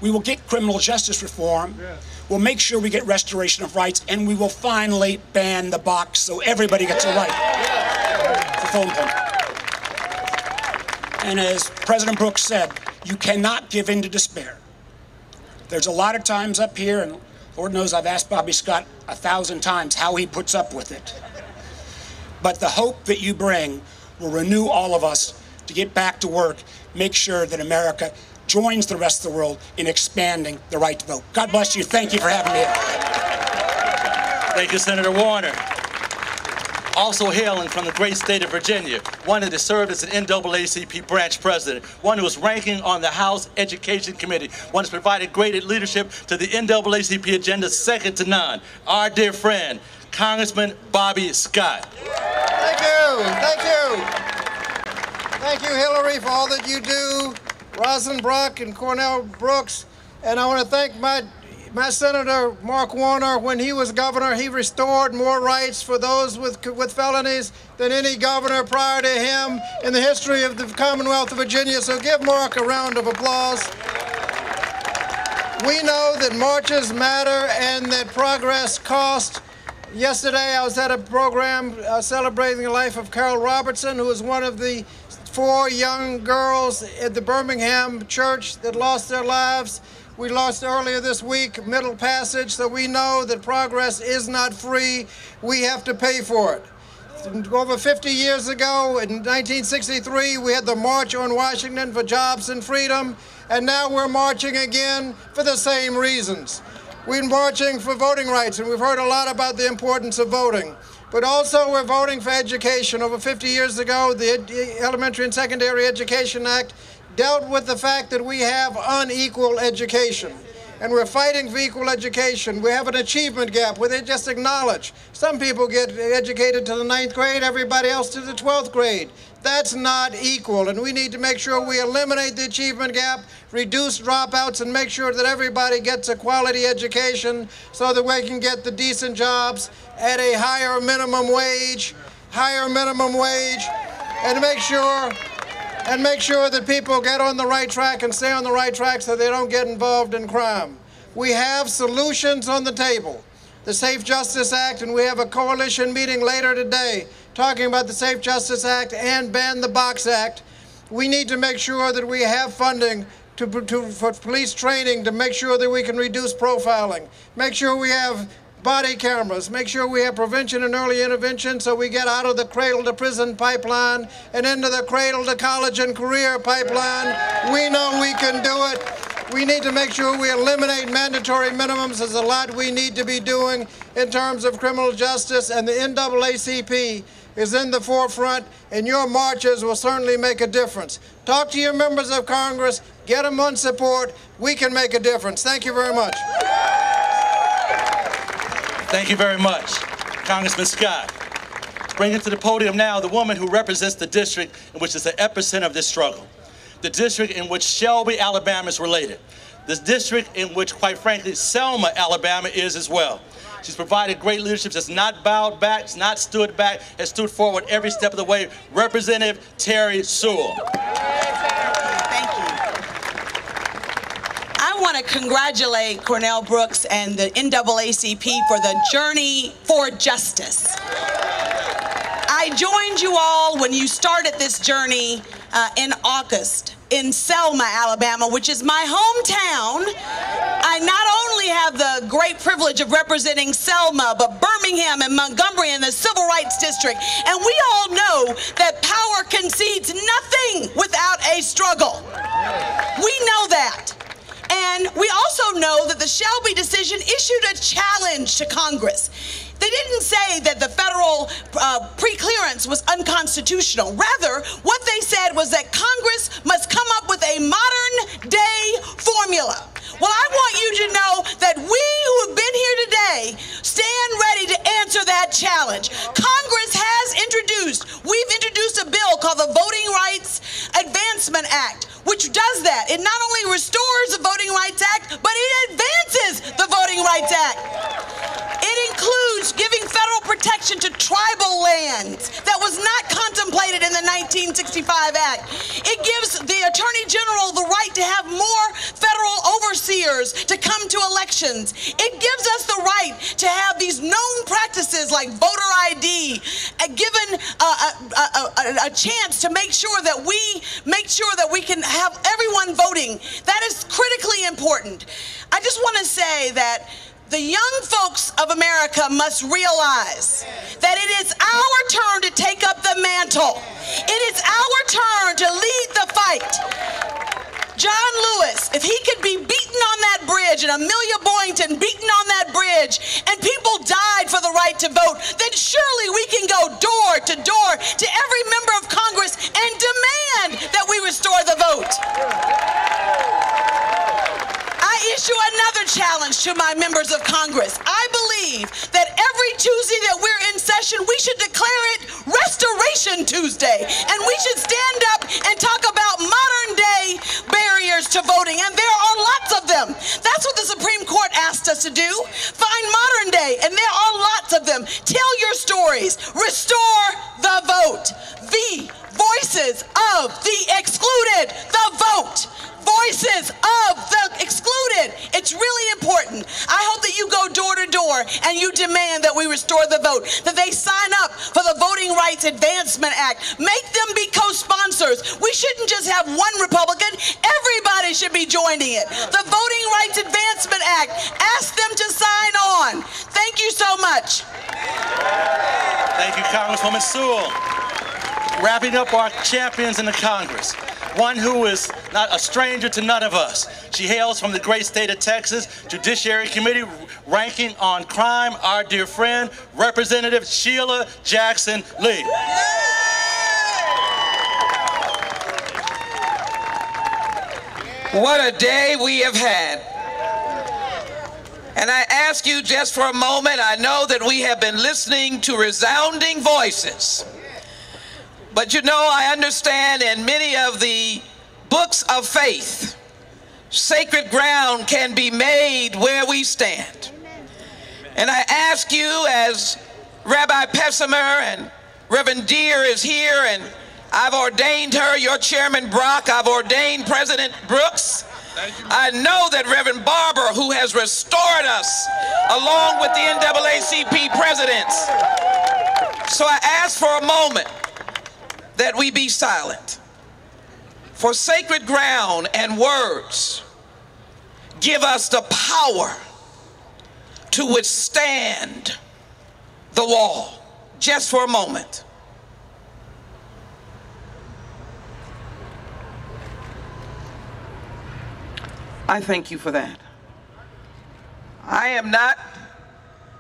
we will get criminal justice reform, we'll make sure we get restoration of rights, and we will finally ban the box so everybody gets a right for phone calling. And as President Brooks said, you cannot give in to despair. There's a lot of times up here, and Lord knows I've asked Bobby Scott 1,000 times how he puts up with it. But the hope that you bring will renew all of us to get back to work, make sure that America joins the rest of the world in expanding the right to vote. God bless you. Thank you for having me here. Thank you, Senator Warner. Also hailing from the great state of Virginia, one that has served as an NAACP branch president, one who was ranking on the House Education Committee, one who's provided great leadership to the NAACP agenda second to none, our dear friend, Congressman Bobby Scott. Thank you. Thank you. Thank you, Hillary, for all that you do, Rosalind Brock and Cornell Brooks. And I want to thank my Senator Mark Warner. When he was governor, he restored more rights for those with felonies than any governor prior to him in the history of the Commonwealth of Virginia. So give Mark a round of applause. We know that marches matter and that progress costs. Yesterday, I was at a program celebrating the life of Carol Robertson, who was one of the 4 young girls at the Birmingham church that lost their lives. We lost earlier this week Middle Passage, so we know that progress is not free. We have to pay for it. Over 50 years ago, in 1963, we had the March on Washington for Jobs and Freedom, and now we're marching again for the same reasons. We're marching for voting rights, and we've heard a lot about the importance of voting. But also we're voting for education. Over 50 years ago, the Elementary and Secondary Education Act dealt with the fact that we have unequal education. And we're fighting for equal education. We have an achievement gap where they just acknowledge some people get educated to the 9th grade, everybody else to the 12th grade. That's not equal, and we need to make sure we eliminate the achievement gap, reduce dropouts, and make sure that everybody gets a quality education so that we can get the decent jobs at a higher minimum wage, and make sure that people get on the right track and stay on the right track so they don't get involved in crime. We have solutions on the table. The Safe Justice Act, and we have a coalition meeting later today talking about the Safe Justice Act and Ban the Box Act. We need to make sure that we have funding for police training to make sure that we can reduce profiling, make sure we have body cameras, make sure we have prevention and early intervention so we get out of the cradle to prison pipeline and into the cradle to college and career pipeline. We know we can do it. We need to make sure we eliminate mandatory minimums. There's a lot we need to be doing in terms of criminal justice, and the NAACP is in the forefront, and your marches will certainly make a difference. Talk to your members of Congress, get them on support. We can make a difference. Thank you very much. Thank you very much, Congressman Scott. bringing to the podium now the woman who represents the district in which is the epicenter of this struggle. The district in which Shelby, Alabama is related. The district in which, quite frankly, Selma, Alabama is as well. She's provided great leadership, has not bowed back, has not stood back, has stood forward every step of the way. Representative Terry Sewell. Thank you. I want to congratulate Cornell Brooks and the NAACP for the Journey for Justice. I joined you all when you started this journey in August in Selma, Alabama, which is my hometown. I not only have the great privilege of representing Selma, but Birmingham and Montgomery in the Civil Rights District. And we all know that power concedes nothing without a struggle. We know that. And we also know that the Shelby decision issued a challenge to Congress. They didn't say that the federal pre-clearance was unconstitutional. Rather, what they said was that Congress must come up with a modern-day formula. Well, I want you to know that we who have been here today stand ready to answer that challenge. Congress has we've introduced a bill called the Voting Rights Advancement Act, which does that. It not only restores the Voting Rights Act, but it advances the Voting Rights Act. It includes giving federal protection to tribal lands that was not contemplated in the 1965 Act. It gives the Attorney General the right to have more federal overseers to come to elections. It gives us the right to have these known practices like voter ID, given a chance to make sure that we can have everyone voting. That is critically important. I just want to say that the young folks of America must realize that it is our turn to take up the mantle. It is our turn to lead the fight. John Lewis, if he could be beaten on that bridge, and Amelia Boynton beaten on that bridge, and people died for the right to vote, then surely we can go door to door to every member of Congress and demand that we restore the vote. I issue another challenge to my members of Congress. I believe that every Tuesday that we're in session, we should declare it Restoration Tuesday. And we should stand up and talk about modern day barriers to voting. And there are lots of them. That's what the Supreme Court asked us to do. Find modern day, and there are lots of them. Tell your stories. Restore the vote. The voices of the excluded. The vote. Voices of the excluded. It's really important. I hope that you go door to door and you demand that we restore the vote, that they sign up for the Voting Rights Advancement Act. Make them be co-sponsors. We shouldn't just have one Republican. Everybody should be joining it. The Voting Rights Advancement Act. Ask them to sign on. Thank you so much. Thank you, Congresswoman Sewell. Wrapping up our champions in the Congress. One who is not a stranger to none of us. She hails from the great state of Texas, Judiciary Committee ranking on crime, our dear friend, Representative Sheila Jackson Lee. What a day we have had. And I ask you just for a moment, I know that we have been listening to resounding voices. But you know, I understand in many of the books of faith, sacred ground can be made where we stand. And I ask you, as Rabbi Pessimer and Reverend Deere is here, and I've ordained her, your Chairman Brock, I've ordained President Brooks. I know that Reverend Barber, who has restored us, along with the NAACP presidents. So I ask for a moment that we be silent. For sacred ground and words give us the power to withstand the wall. Just for a moment. I thank you for that. I am not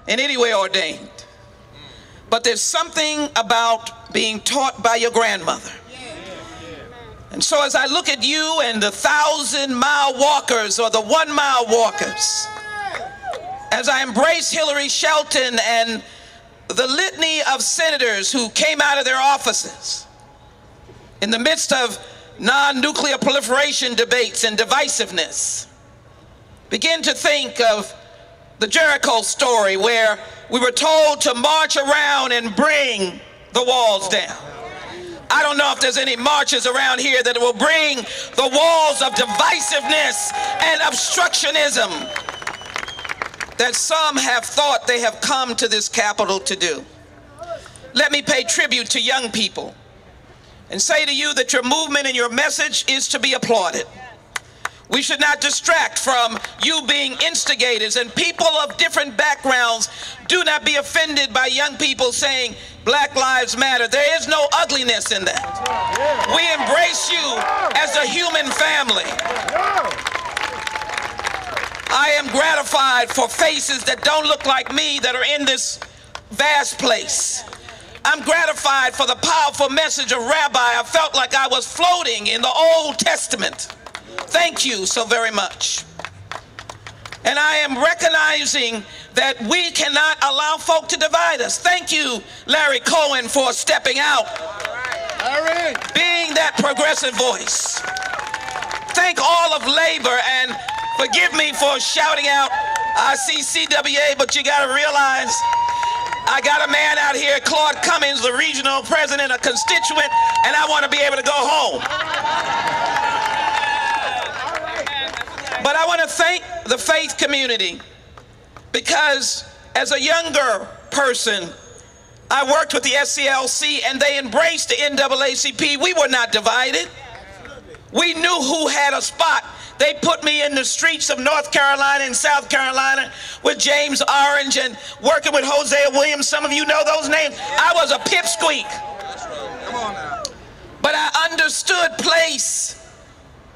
in any way ordained, but there's something about being taught by your grandmother. And so as I look at you and the 1,000-mile walkers or the 1-mile walkers, as I embrace Hillary Shelton and the litany of senators who came out of their offices in the midst of non-nuclear proliferation debates and divisiveness, begin to think of the Jericho story where we were told to march around and bring the walls down. I don't know if there's any marches around here that will bring the walls of divisiveness and obstructionism that some have thought they have come to this Capitol to do. Let me pay tribute to young people and say to you that your movement and your message is to be applauded. We should not distract from you being instigators, and people of different backgrounds do not be offended by young people saying Black Lives Matter. There is no ugliness in that. We embrace you as a human family. I am gratified for faces that don't look like me that are in this vast place. I'm gratified for the powerful message of Rabbi. I felt like I was floating in the Old Testament. Thank you so very much. And I am recognizing that we cannot allow folk to divide us. Thank you, Larry Cohen, for stepping out, being that progressive voice. Thank all of labor, and forgive me for shouting out, I see CWA, but you gotta realize I got a man out here, Claude Cummings, the regional president, a constituent, and I want to be able to go home. But I want to thank the faith community, because as a younger person, I worked with the SCLC and they embraced the NAACP. We were not divided. We knew who had a spot. They put me in the streets of North Carolina and South Carolina with James Orange and working with Hosea Williams. Some of you know those names. I was a pipsqueak. But I understood place,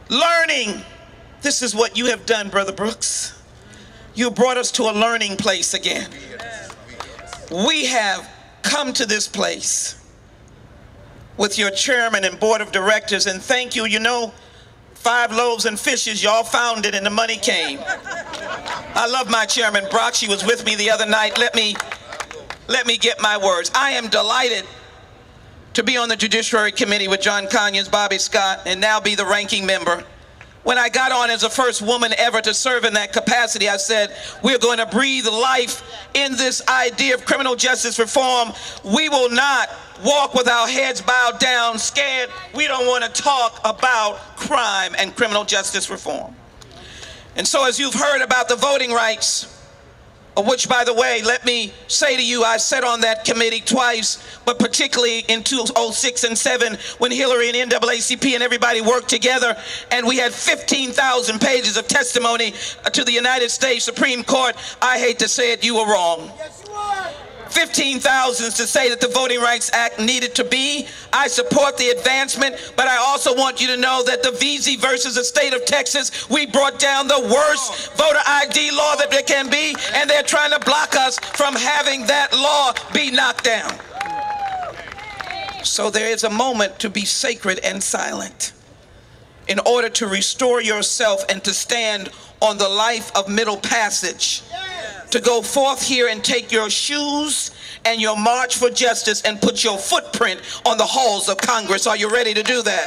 learning. This is what you have done, Brother Brooks. You brought us to a learning place again. We have come to this place with your chairman and board of directors, and thank you. You know, 5 loaves and fishes, y'all found it and the money came. I love my chairman, Brock. She was with me the other night. Let me get my words. I am delighted to be on the Judiciary Committee with John Conyers, Bobby Scott, and now be the ranking member. When I got on as the first woman ever to serve in that capacity, I said, we're going to breathe life in this idea of criminal justice reform. We will not walk with our heads bowed down, scared. We don't want to talk about crime and criminal justice reform. And so as you've heard about the voting rights, which, by the way, let me say to you, I sat on that committee twice, but particularly in 2006 and 7 when Hillary and NAACP and everybody worked together, and we had 15,000 pages of testimony to the United States Supreme Court. I hate to say it, you were wrong. 15,000 to say that the Voting Rights Act needed to be. I support the advancement, but I also want you to know that the VZ versus the state of Texas, we brought down the worst voter ID law that there can be, and they're trying to block us from having that law be knocked down. So there is a moment to be sacred and silent in order to restore yourself and to stand on the life of middle passage. To go forth here and take your shoes and your march for justice and put your footprint on the halls of Congress. Are you ready to do that?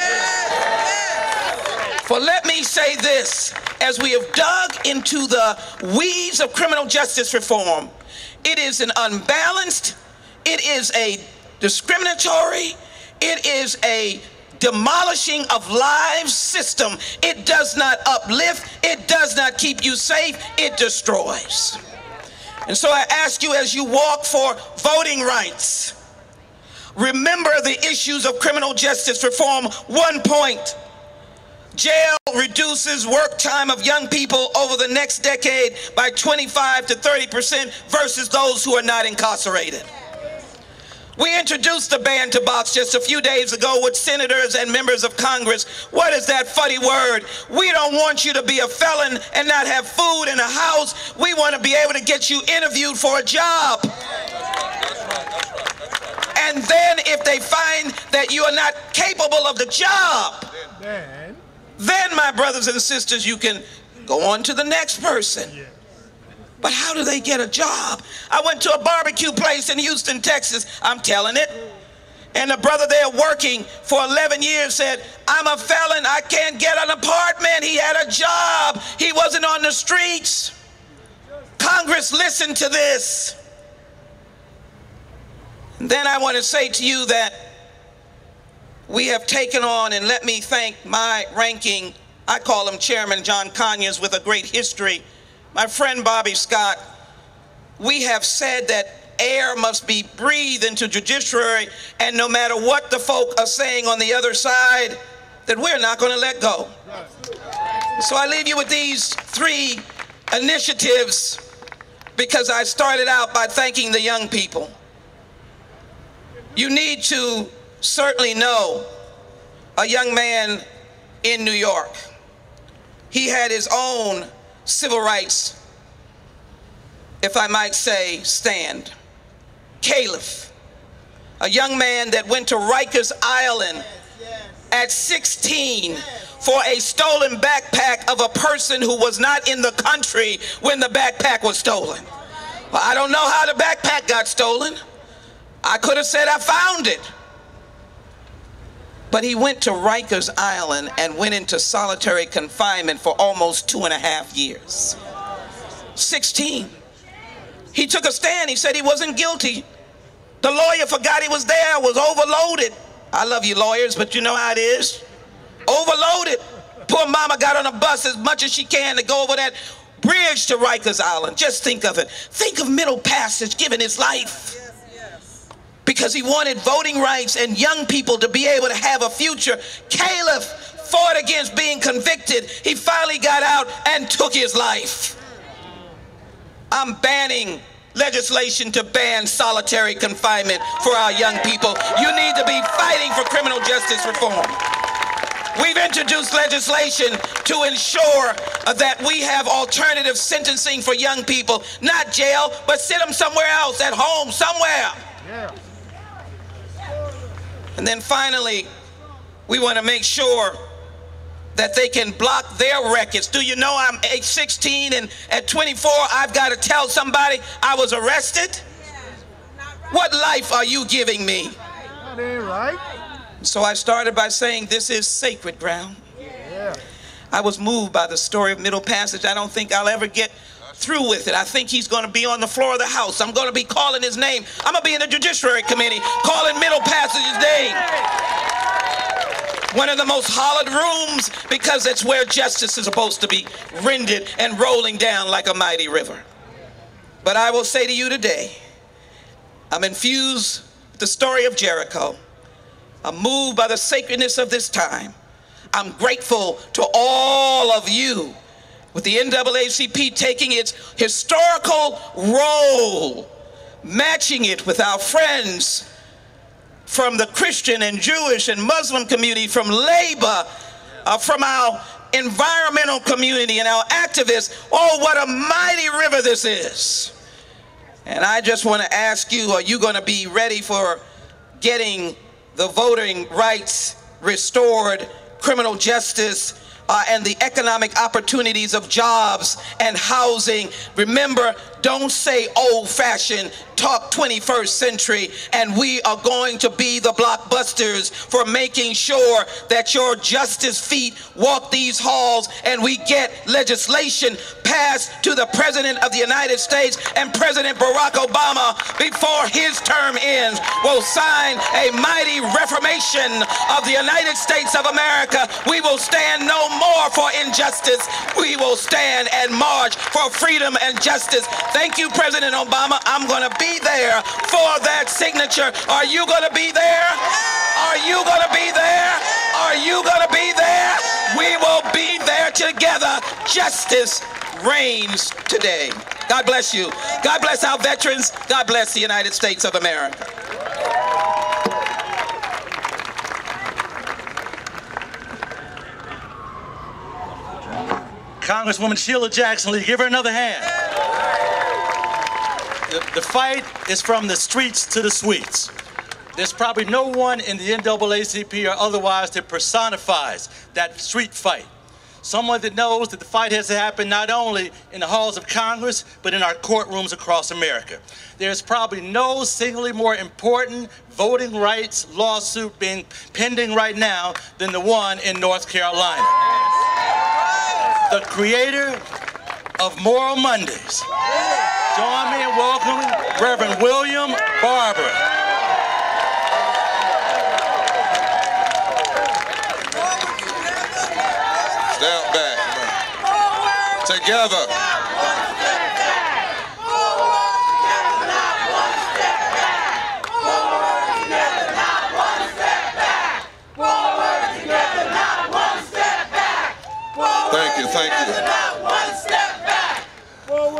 For let me say this, as we have dug into the weeds of criminal justice reform, it is an unbalanced, it is a discriminatory, it is a demolishing of lives system. It does not uplift, it does not keep you safe, it destroys. And so I ask you, as you walk for voting rights, remember the issues of criminal justice reform. 1 point, jail reduces work time of young people over the next decade by 25 to 30% versus those who are not incarcerated. We introduced the ban to box just a few days ago with senators and members of Congress. What is that funny word? We don't want you to be a felon and not have food in a house. We want to be able to get you interviewed for a job. And then if they find that you are not capable of the job, then my brothers and sisters, you can go on to the next person. But how do they get a job? I went to a barbecue place in Houston, Texas. I'm telling it. And the brother there working for 11 years said, I'm a felon, I can't get an apartment. He had a job. He wasn't on the streets. Congress, listen to this. And then I want to say to you that we have taken on, and let me thank my ranking, I call him Chairman John Conyers with a great history, my friend Bobby Scott. We have said that air must be breathed into judiciary, and no matter what the folk are saying on the other side, that we're not going to let go. So I leave you with these 3 initiatives, because I started out by thanking the young people. You need to certainly know a young man in New York. He had his own civil rights, if I might say, stand. Caleb, a young man that went to Rikers Island at 16 for a stolen backpack of a person who was not in the country when the backpack was stolen. Well, I don't know how the backpack got stolen. I could have said I found it. But he went to Rikers Island and went into solitary confinement for almost 2.5 years. 16. He took a stand. He said he wasn't guilty. The lawyer forgot he was there, was overloaded. I love you lawyers, but you know how it is. Overloaded. Poor mama got on a bus as much as she can to go over that bridge to Rikers Island. Just think of it. Think of Middle Passage giving his life because he wanted voting rights and young people to be able to have a future. Caleb fought against being convicted. He finally got out and took his life. I'm banning legislation to ban solitary confinement for our young people. You need to be fighting for criminal justice reform. We've introduced legislation to ensure that we have alternative sentencing for young people. Not jail, but sit them somewhere else, at home, somewhere. Yeah. And then finally, we want to make sure that they can block their records. Do you know I'm age 16 and at 24 I've got to tell somebody I was arrested? What life are you giving me? That ain't right. So I started by saying this is sacred ground. Yeah. I was moved by the story of Middle Passage. I don't think I'll ever get through with it. I think he's going to be on the floor of the House. I'm going to be calling his name. I'm going to be in the Judiciary Committee calling Middle Passage's name. One of the most hollowed rooms, because that's where justice is supposed to be rendered and rolling down like a mighty river. But I will say to you today, I'm infused with the story of Jericho. I'm moved by the sacredness of this time. I'm grateful to all of you with the NAACP taking its historical role, matching it with our friends from the Christian and Jewish and Muslim community, from labor, from our environmental community and our activists. Oh, what a mighty river this is. And I just want to ask you, are you going to be ready for getting the voting rights restored, criminal justice, and the economic opportunities of jobs and housing? Remember, don't say old-fashioned, talk 21st century, and we are going to be the blockbusters for making sure that your justice feet walk these halls and we get legislation passed to the President of the United States, and President Barack Obama, before his term ends, will sign a mighty reformation of the United States of America. We will stand no more for injustice. We will stand and march for freedom and justice. Thank you, President Obama. I'm going to be there for that signature. Are you going to be there? Are you going to be there? Are you going to be there? We will be there together. Justice reigns today. God bless you. God bless our veterans. God bless the United States of America. Congresswoman Sheila Jackson Lee, give her another hand. The fight is from the streets to the suites. There's probably no one in the NAACP or otherwise that personifies that street fight. someone that knows that the fight has to happen not only in the halls of Congress, but in our courtrooms across America. There's probably no singly more important voting rights lawsuit being pending right now than the one in North Carolina. The creator of Moral Mondays. Join me in welcoming Reverend William Barber. Step back. Together. Thank you, thank you.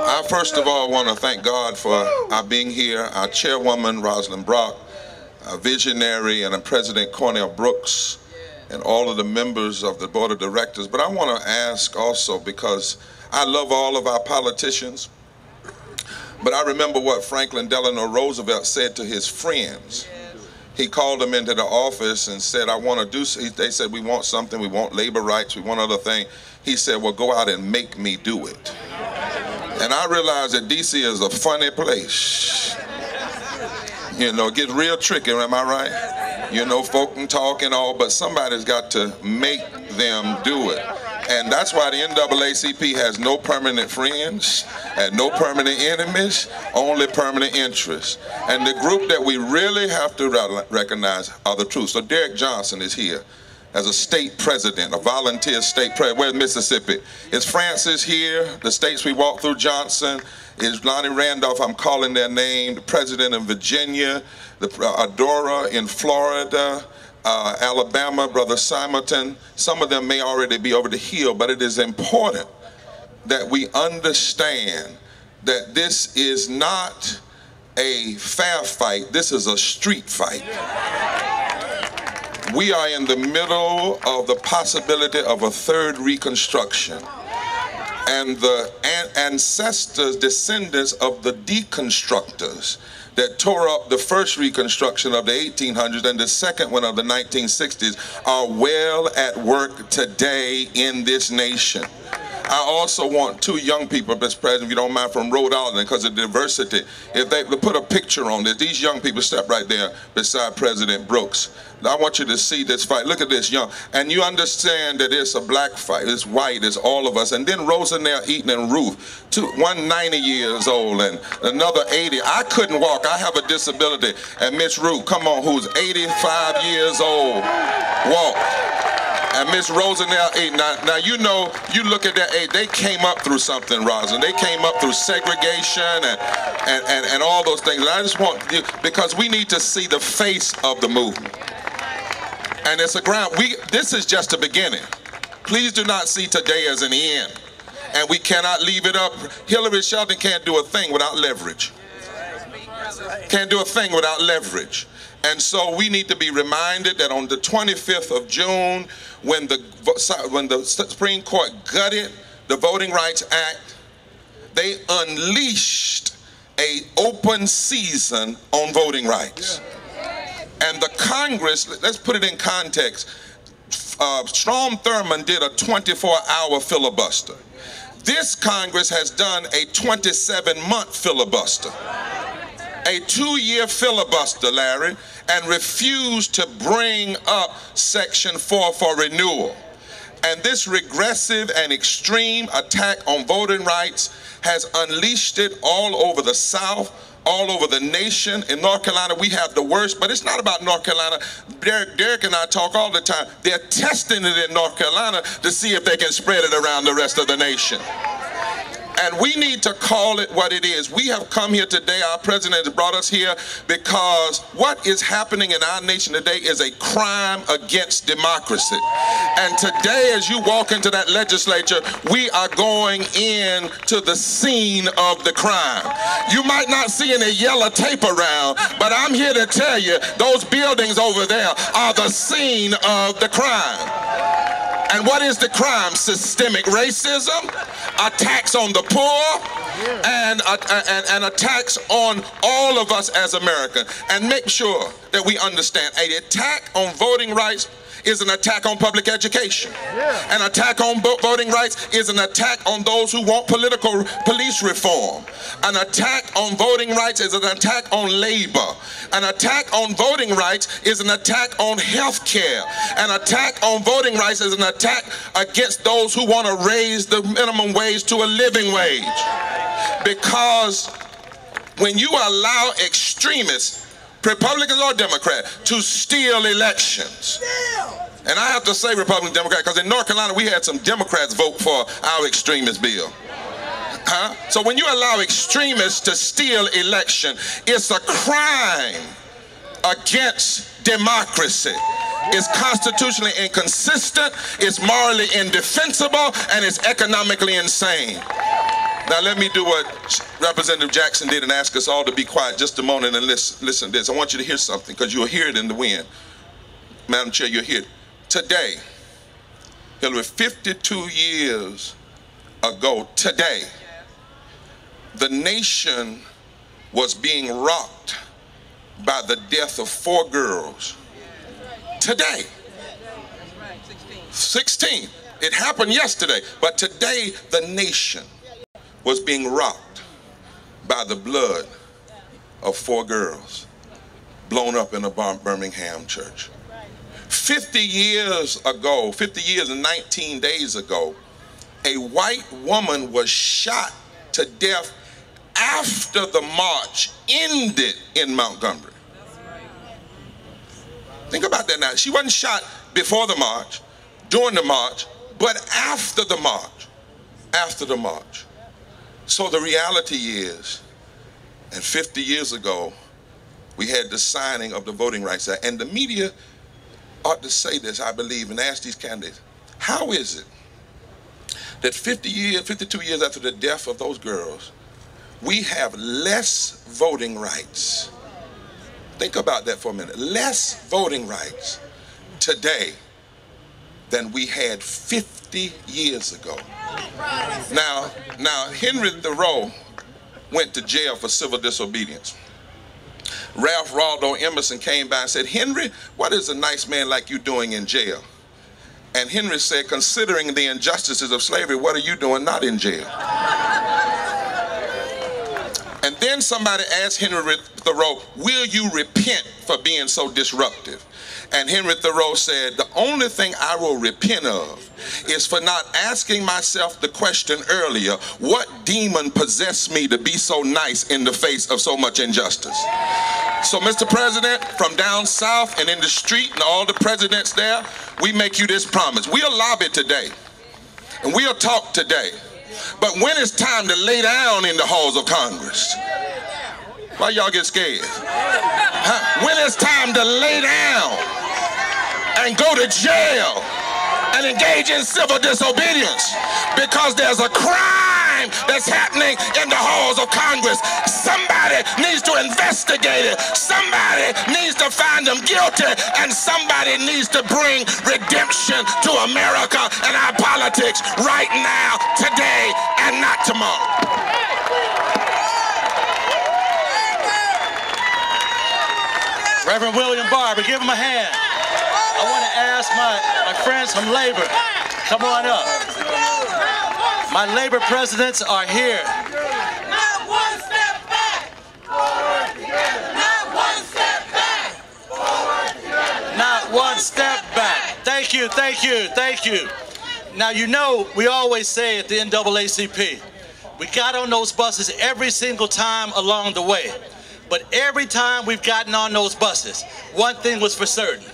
I first of all want to thank God for our being here, our chairwoman, Rosalind Brock, our visionary, and our President Cornell Brooks, and all of the members of the board of directors. But I want to ask also, because I love all of our politicians, but I remember what Franklin Delano Roosevelt said to his friends. He called them into the office and said, I want to do, they said, we want something, we want labor rights, we want other things. He said, well, go out and make me do it. And I realized that DC is a funny place. You know, it gets real tricky, am I right? You know, folk can talk and all, but somebody's got to make them do it. And that's why the NAACP has no permanent friends and no permanent enemies, only permanent interests. And the group that we really have to recognize are the troops. So Derek Johnson is here as a state president, a volunteer state president. Where's Mississippi? Is Francis here? The states we walked through, Johnson. Is Lonnie Randolph, I'm calling their name, the president in Virginia, the Adora in Florida, Alabama, Brother Simonton. Some of them may already be over the hill, but it is important that we understand that this is not a fair fight, this is a street fight. We are in the middle of the possibility of a third Reconstruction. And the ancestors, descendants of the deconstructors that tore up the first Reconstruction of the 1800s and the second one of the 1960s are well at work today in this nation. I also want two young people, Mr. President, if you don't mind, from Rhode Island, because of diversity. If they put a picture on this, these young people step right there beside President Brooks. I want you to see this fight. Look at this young. And you understand that it's a black fight. It's white. It's all of us. And then Rosanelle Eaton and Ruth, one 90 years old and another 80. I couldn't walk. I have a disability. And Miss Ruth, come on, who's 85 years old, walk. And Miss Rosanelle Eaton, now you know, you look at that age, they came up through something, Rosalind. They came up through segregation and all those things. And I just want, because we need to see the face of the movement. And it's a ground, this is just the beginning. Please do not see today as an end. And we cannot leave it up. Hillary Shelton can't do a thing without leverage. Can't do a thing without leverage. And so we need to be reminded that on the 25th of June, when the Supreme Court gutted the Voting Rights Act, they unleashed an open season on voting rights. And the Congress, let's put it in context, Strom Thurmond did a 24-hour filibuster. This Congress has done a 27-month filibuster. A 2-year filibuster, Larry, and refused to bring up Section 4 for renewal. And this regressive and extreme attack on voting rights has unleashed it all over the South, all over the nation. In North Carolina, we have the worst, but it's not about North Carolina. Derek and I talk all the time. They're testing it in North Carolina to see if they can spread it around the rest of the nation. And we need to call it what it is. We have come here today, our president has brought us here because what is happening in our nation today is a crime against democracy. And today, as you walk into that legislature, we are going into the scene of the crime. You might not see any yellow tape around, but I'm here to tell you, those buildings over there are the scene of the crime. And what is the crime? Systemic racism, attacks on the poor, and attacks on all of us as Americans. And make sure that we understand, an attack on voting rights is an attack on public education. An attack on voting rights is an attack on those who want police reform. An attack on voting rights is an attack on labor. An attack on voting rights is an attack on health care. An attack on voting rights is an attack against those who want to raise the minimum wage to a living wage. Because when you allow extremists, Republicans or Democrats, to steal elections, and I have to say Republican, Democrat, because in North Carolina we had some Democrats vote for our extremist bill. So when you allow extremists to steal election, it's a crime against democracy. It's constitutionally inconsistent, it's morally indefensible, and it's economically insane. Now let me do what Representative Jackson did and ask us all to be quiet just a moment and listen to this. I want you to hear something because you'll hear it in the wind. Madam Chair, you'll hear it. Today, Hillary, 52 years ago today, the nation was being rocked by the death of 4 girls. Today. 16. It happened yesterday, but today the nation was being rocked by the blood of 4 girls blown up in a Birmingham church. 50 years ago, 50 years and 19 days ago, a white woman was shot to death after the march ended in Montgomery. Think about that now. She wasn't shot before the march, during the march, but after the march. After the march. So the reality is, and 50 years ago, we had the signing of the Voting Rights Act, and the media ought to say this, I believe, and ask these candidates, how is it that 52 years after the death of those girls, we have less voting rights? Think about that for a minute. Less voting rights today than we had 50 years ago. Now Henry Thoreau went to jail for civil disobedience. Ralph Waldo Emerson came by and said, Henry, what is a nice man like you doing in jail? And Henry said, considering the injustices of slavery, what are you doing not in jail? And then somebody asked Henry Thoreau, will you repent for being so disruptive? And Henry Thoreau said, the only thing I will repent of is for not asking myself the question earlier, what demon possessed me to be so nice in the face of so much injustice? So, Mr. President, from down south and in the street and all the presidents there, we make you this promise. We'll lobby today and we'll talk today. But when it's time to lay down in the halls of Congress, why y'all get scared? When it's time to lay down and go to jail and engage in civil disobedience because there's a crime that's happening in the halls of Congress, somebody needs to investigate it. Somebody needs to find them guilty, and somebody needs to bring redemption to America and our politics right now, today, and not tomorrow. Reverend William Barber, give him a hand. I want to ask my friends from Labor, come on up. My Labor presidents are here. Not one step back. Forward together. Not one step back. Forward together. Not one step back. Thank you, thank you, thank you. Now, you know, we always say at the NAACP, we got on those buses every single time along the way. But every time we've gotten on those buses, one thing was for certain.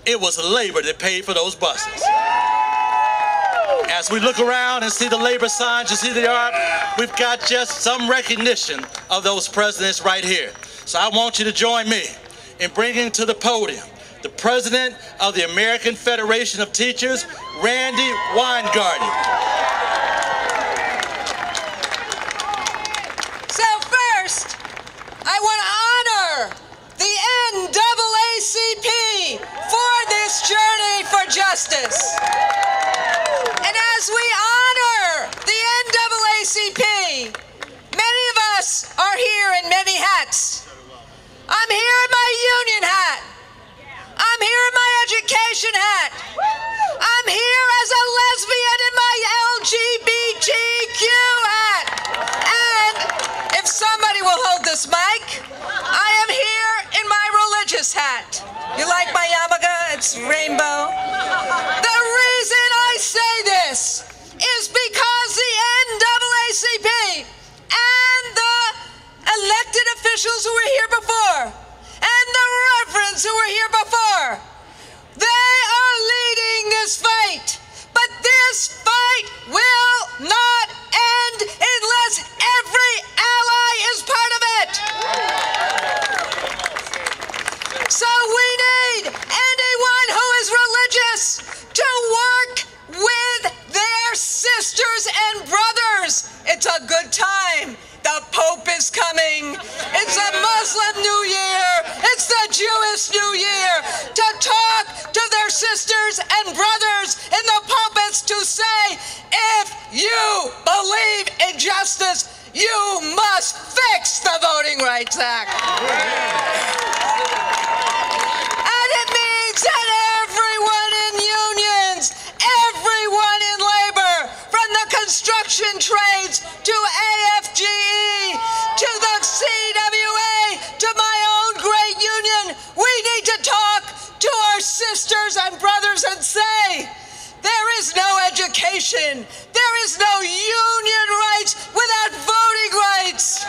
It was labor that paid for those buses. As we look around and see the labor signs, you see the art, we've got just some recognition of those presidents right here. So I want you to join me in bringing to the podium the president of the American Federation of Teachers, Randy Weingarten. So first, I want to honor the NAACP for this journey for justice. And as we honor the NAACP, many of us are here in many hats. I'm here in my union hat. I'm here in my education education hat. I'm here as a lesbian in my LGBTQ hat. And if somebody will hold this mic, I am here in my religious hat. You like my yarmulke? It's rainbow. The reason I say this is because the NAACP and the elected officials who were here before and the reverends who were here before, they are leading this fight. But this fight will not end unless every ally is part of it. So we need anyone who is religious to work with their sisters and brothers. It's a good time. The Pope is coming. It's a Muslim New Year. It's the Jewish New Year. To talk to their sisters and brothers in the pulpits to say, if you believe in justice, you must fix the Voting Rights Act. And it means that everyone in unions, everyone in labor, from the construction trades to AFGE, to the CWA, to my own great union, we need to talk to our sisters and brothers and say, there is no education, there is no union rights without voting rights.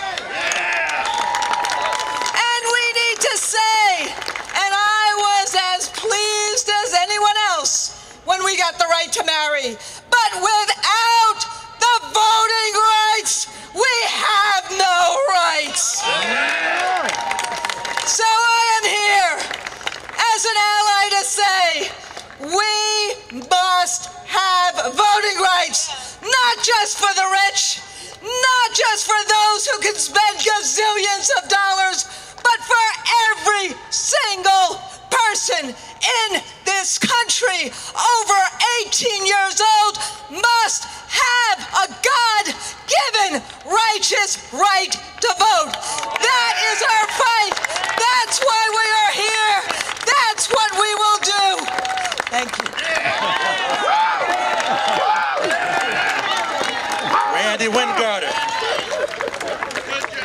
And we need to say, and I was as pleased as anyone else when we got the right to marry, but without the voting rights, we have no rights. So I am here as an ally to say, we must have voting rights, not just for the rich, not just for those who can spend gazillions of dollars, but for every single person in this country over 18 years old must have a God-given righteous right to vote. That is our fight. That's why we are here. That's what we will do. Thank you. Randy Wingarder,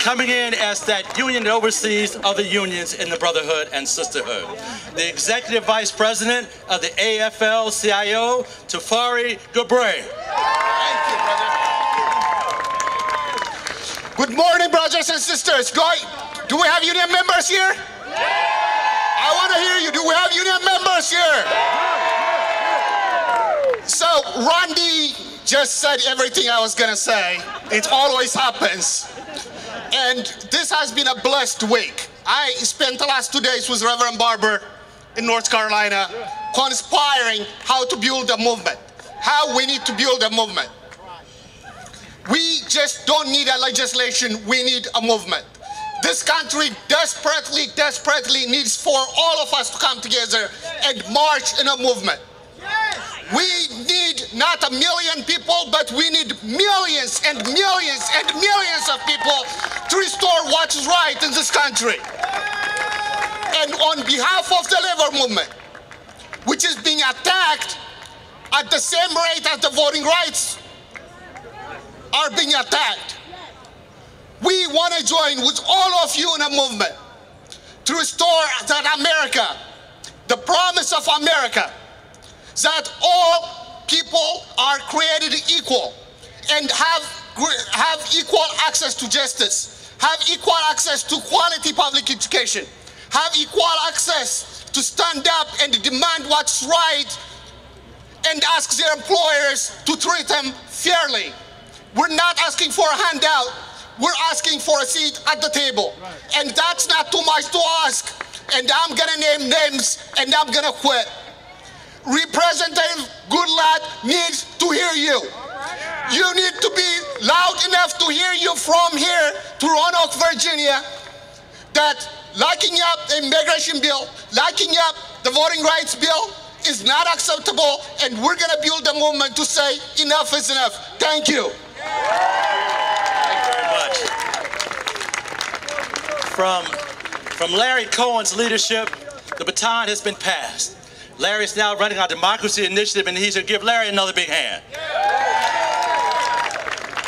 coming in as that union that oversees other unions in the Brotherhood and Sisterhood. The Executive Vice President of the AFL-CIO, Tafari Gabre. Thank you, brother. Good morning, brothers and sisters. Do we have union members here? I want to hear you. Do we have union members here? So, Randy just said everything I was going to say. It always happens. And this has been a blessed week. I spent the last 2 days with Reverend Barber in North Carolina, conspiring how to build a movement, how we need to build a movement. We just don't need a legislation, we need a movement. This country desperately, desperately needs for all of us to come together and march in a movement. We need not 1 million people, but we need millions and millions and millions of people to restore what is right in this country. And on behalf of the labor movement, which is being attacked at the same rate as the voting rights are being attacked, we want to join with all of you in a movement to restore that America, the promise of America, that all people are created equal and have equal access to justice, have equal access to quality public education, have equal access to stand up and demand what's right and ask their employers to treat them fairly. We're not asking for a handout, we're asking for a seat at the table. And that's not too much to ask. And I'm gonna name names and I'm gonna quit. Representative Goodlatte needs to hear you. You need to be loud enough to hear you from here to Roanoke, Virginia, that locking up the immigration bill, locking up the voting rights bill is not acceptable, and we're gonna build a movement to say enough is enough. Thank you. Thank you very much. From Larry Cohen's leadership, the baton has been passed. Larry's now running our democracy initiative, and he should give Larry another big hand.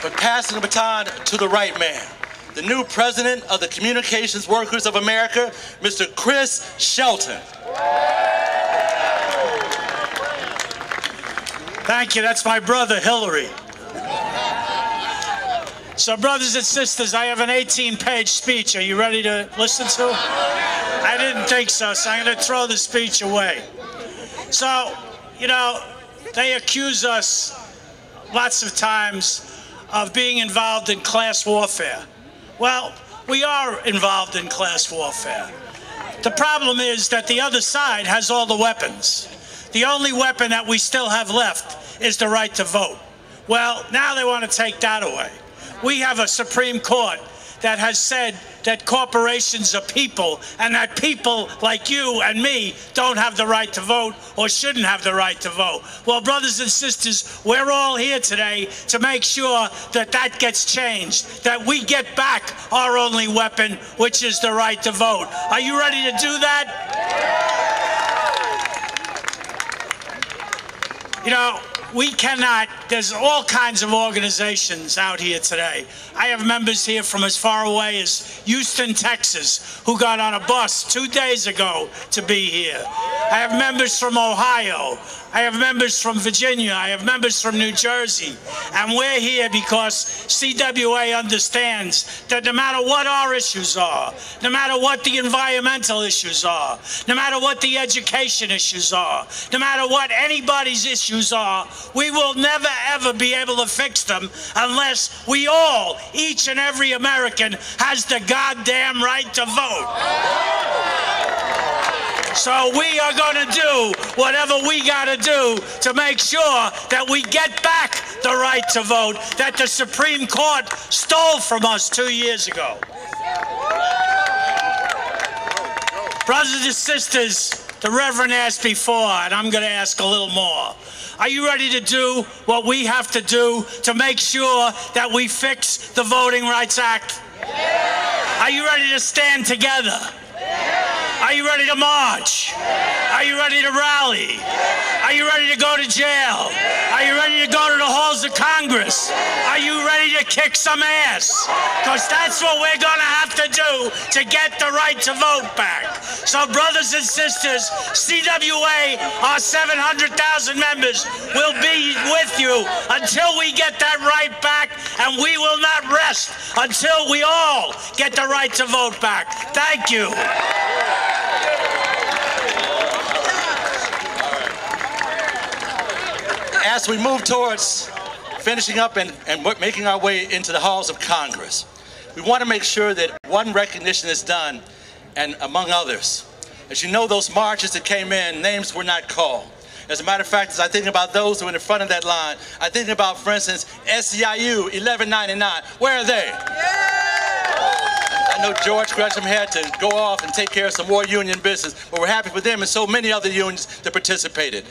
But passing the baton to the right man, the new president of the Communications Workers of America, Mr. Chris Shelton. Thank you. That's my brother, Hillary. So, brothers and sisters, I have an 18-page speech. Are you ready to listen to? I didn't think so, so I'm going to throw the speech away. So, you know, they accuse us lots of times of being involved in class warfare. Well, we are involved in class warfare. The problem is that the other side has all the weapons. The only weapon that we still have left is the right to vote. Well, now they want to take that away. We have a Supreme Court that has said that corporations are people, and that people like you and me don't have the right to vote or shouldn't have the right to vote. Well, brothers and sisters, we're all here today to make sure that that gets changed, that we get back our only weapon, which is the right to vote. Are you ready to do that? You know, we cannot, there's all kinds of organizations out here today. I have members here from as far away as Houston, Texas, who got on a bus 2 days ago to be here. I have members from Ohio. I have members from Virginia. I have members from New Jersey. And we're here because CWA understands that no matter what our issues are, no matter what the environmental issues are, no matter what the education issues are, no matter what anybody's issues are, we will never ever be able to fix them unless we all, each and every American, has the goddamn right to vote. So we are going to do whatever we got to do to make sure that we get back the right to vote that the Supreme Court stole from us 2 years ago. Brothers and sisters, the Reverend asked before, and I'm going to ask a little more. Are you ready to do what we have to do to make sure that we fix the Voting Rights Act? Are you ready to stand together? Are you ready to march? Are you ready to rally? Are you ready to go to jail? Are you ready to go to the halls of Congress? Are you ready to kick some ass? Because that's what we're going to have to do to get the right to vote back. So, brothers and sisters, CWA, our 700,000 members, will be with you until we get that right back, and we will not rest until we all get the right to vote back. Thank you. As we move towards finishing up and making our way into the halls of Congress, we want to make sure that one recognition is done, and among others. As you know, those marches that came in, names were not called. As a matter of fact, as I think about those who are in the front of that line, I think about, for instance, SEIU 1199. Where are they? I know George Gresham had to go off and take care of some more union business, but we're happy for them and so many other unions that participated.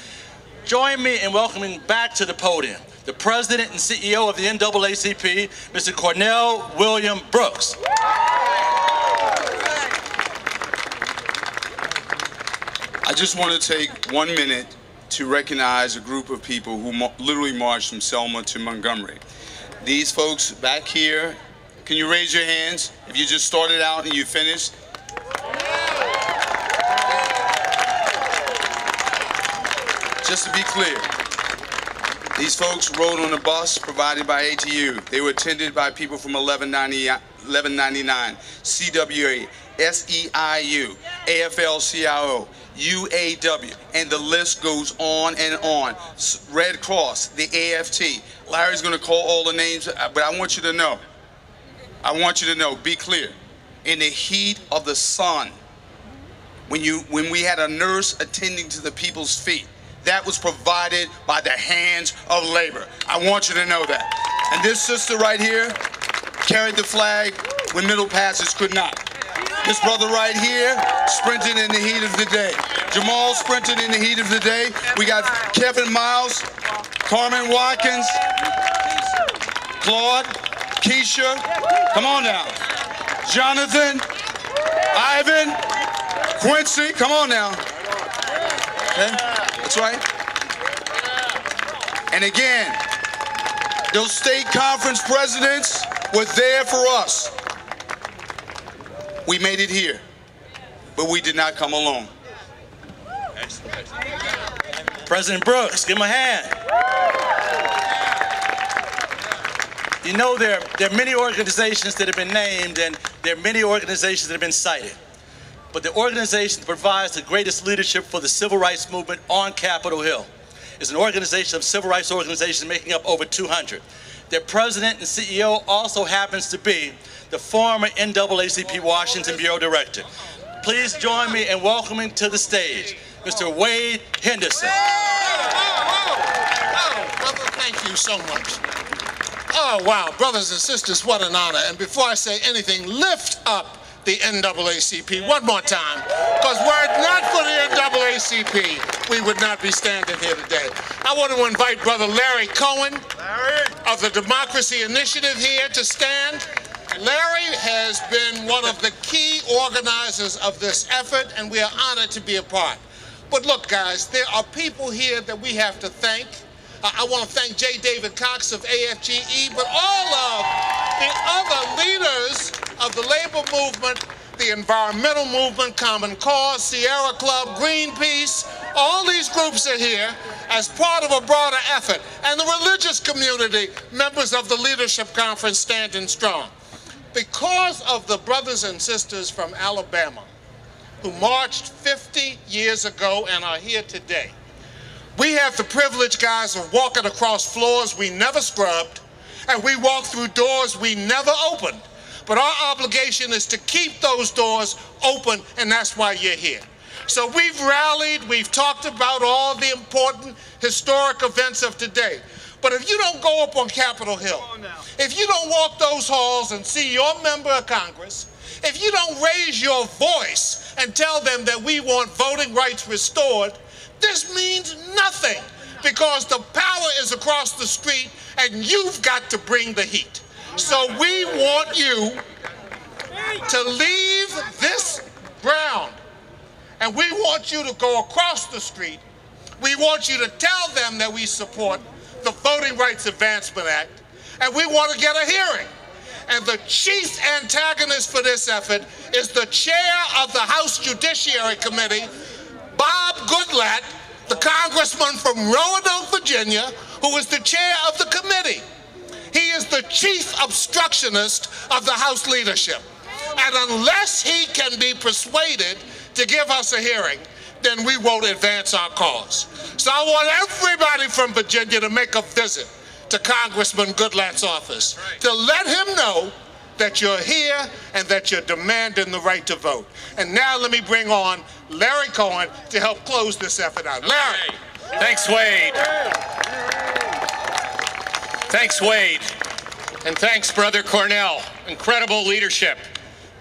Join me in welcoming back to the podium the President and CEO of the NAACP, Mr. Cornell William Brooks. I just want to take 1 minute to recognize a group of people who literally marched from Selma to Montgomery. These folks back here, can you raise your hands if you just started out and you finished? Just to be clear, these folks rode on a bus provided by ATU. They were attended by people from 1199, CWA, SEIU, AFL-CIO, UAW, and the list goes on and on. Red Cross, the AFT. Larry's going to call all the names, but I want you to know, be clear. In the heat of the sun, when we had a nurse attending to the people's feet, that was provided by the hands of labor. I want you to know that. And this sister right here carried the flag when Middle Passage could not. This brother right here sprinted in the heat of the day. Jamal sprinted in the heat of the day. We got Kevin Miles, Carmen Watkins, Claude, Keisha, come on now. Jonathan, Ivan, Quincy, come on now. Okay? That's right. And again, those state conference presidents were there for us. We made it here, but we did not come alone. President Brooks, give him a hand. You know, there are many organizations that have been named, and there are many organizations that have been cited. But the organization that provides the greatest leadership for the civil rights movement on Capitol Hill is an organization of civil rights organizations making up over 200. Their president and CEO also happens to be the former NAACP Washington Bureau Director. Please join me in welcoming to the stage Mr. Wade Henderson. Brother, thank you so much. Oh, wow, brothers and sisters, what an honor. And before I say anything, lift up the NAACP one more time, because were it not for the NAACP, we would not be standing here today. I want to invite Brother Larry Cohen of the Democracy Initiative here to stand. Larry has been one of the key organizers of this effort, and we are honored to be a part. But look, guys, there are people here that we have to thank. I want to thank J. David Cox of AFGE, but all of the other leaders of the labor movement, the environmental movement, Common Cause, Sierra Club, Greenpeace, all these groups are here as part of a broader effort. And the religious community, members of the Leadership Conference, standing strong. Because of the brothers and sisters from Alabama who marched 50 years ago and are here today, we have the privilege, guys, of walking across floors we never scrubbed, and we walk through doors we never opened. But our obligation is to keep those doors open, and that's why you're here. So we've rallied, we've talked about all the important historic events of today. But if you don't go up on Capitol Hill, if you don't walk those halls and see your member of Congress, if you don't raise your voice and tell them that we want voting rights restored, this means nothing, because the power is across the street and you've got to bring the heat. So we want you to leave this ground, and we want you to go across the street. We want you to tell them that we support the Voting Rights Advancement Act, and we want to get a hearing. And the chief antagonist for this effort is the chair of the House Judiciary Committee, Bob Goodlatte, the congressman from Roanoke, Virginia, who is the chair of the committee. He is the chief obstructionist of the House leadership. And unless he can be persuaded to give us a hearing, then we won't advance our cause. So I want everybody from Virginia to make a visit to Congressman Goodlatte's office to let him know that you're here and that you're demanding the right to vote. And now let me bring on Larry Cohen to help close this effort out. Larry. Thanks, Wade. Thanks, Wade. And thanks, Brother Cornell. Incredible leadership.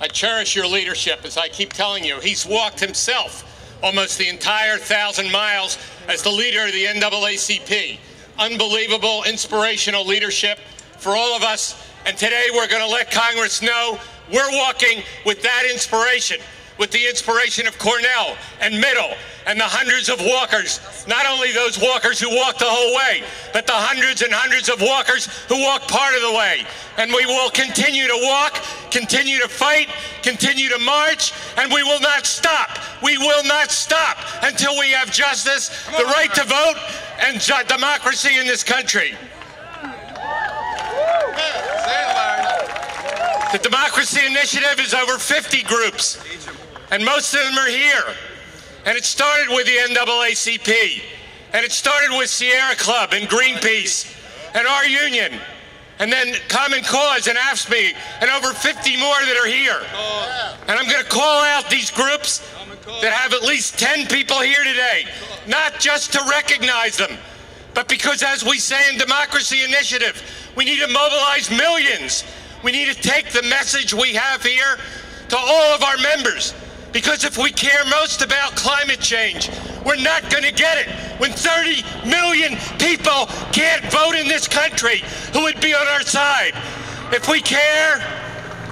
I cherish your leadership, as I keep telling you. He's walked himself almost the entire 1,000 miles as the leader of the NAACP. Unbelievable, inspirational leadership for all of us. And today we're going to let Congress know we're walking with that inspiration, with the inspiration of Cornell and Middle and the hundreds of walkers, not only those walkers who walked the whole way, but the hundreds and hundreds of walkers who walked part of the way. And we will continue to walk, continue to fight, continue to march, and we will not stop. We will not stop until we have justice, the right to vote, and democracy in this country. The Democracy Initiative is over 50 groups, and most of them are here. And it started with the NAACP, and it started with Sierra Club and Greenpeace and our union, and then Common Cause and AFSCME, and over 50 more that are here. And I'm going to call out these groups that have at least 10 people here today, not just to recognize them, but because, as we say in Democracy Initiative, we need to mobilize millions. We need to take the message we have here to all of our members. Because if we care most about climate change, we're not going to get it when 30 million people can't vote in this country who would be on our side. If we care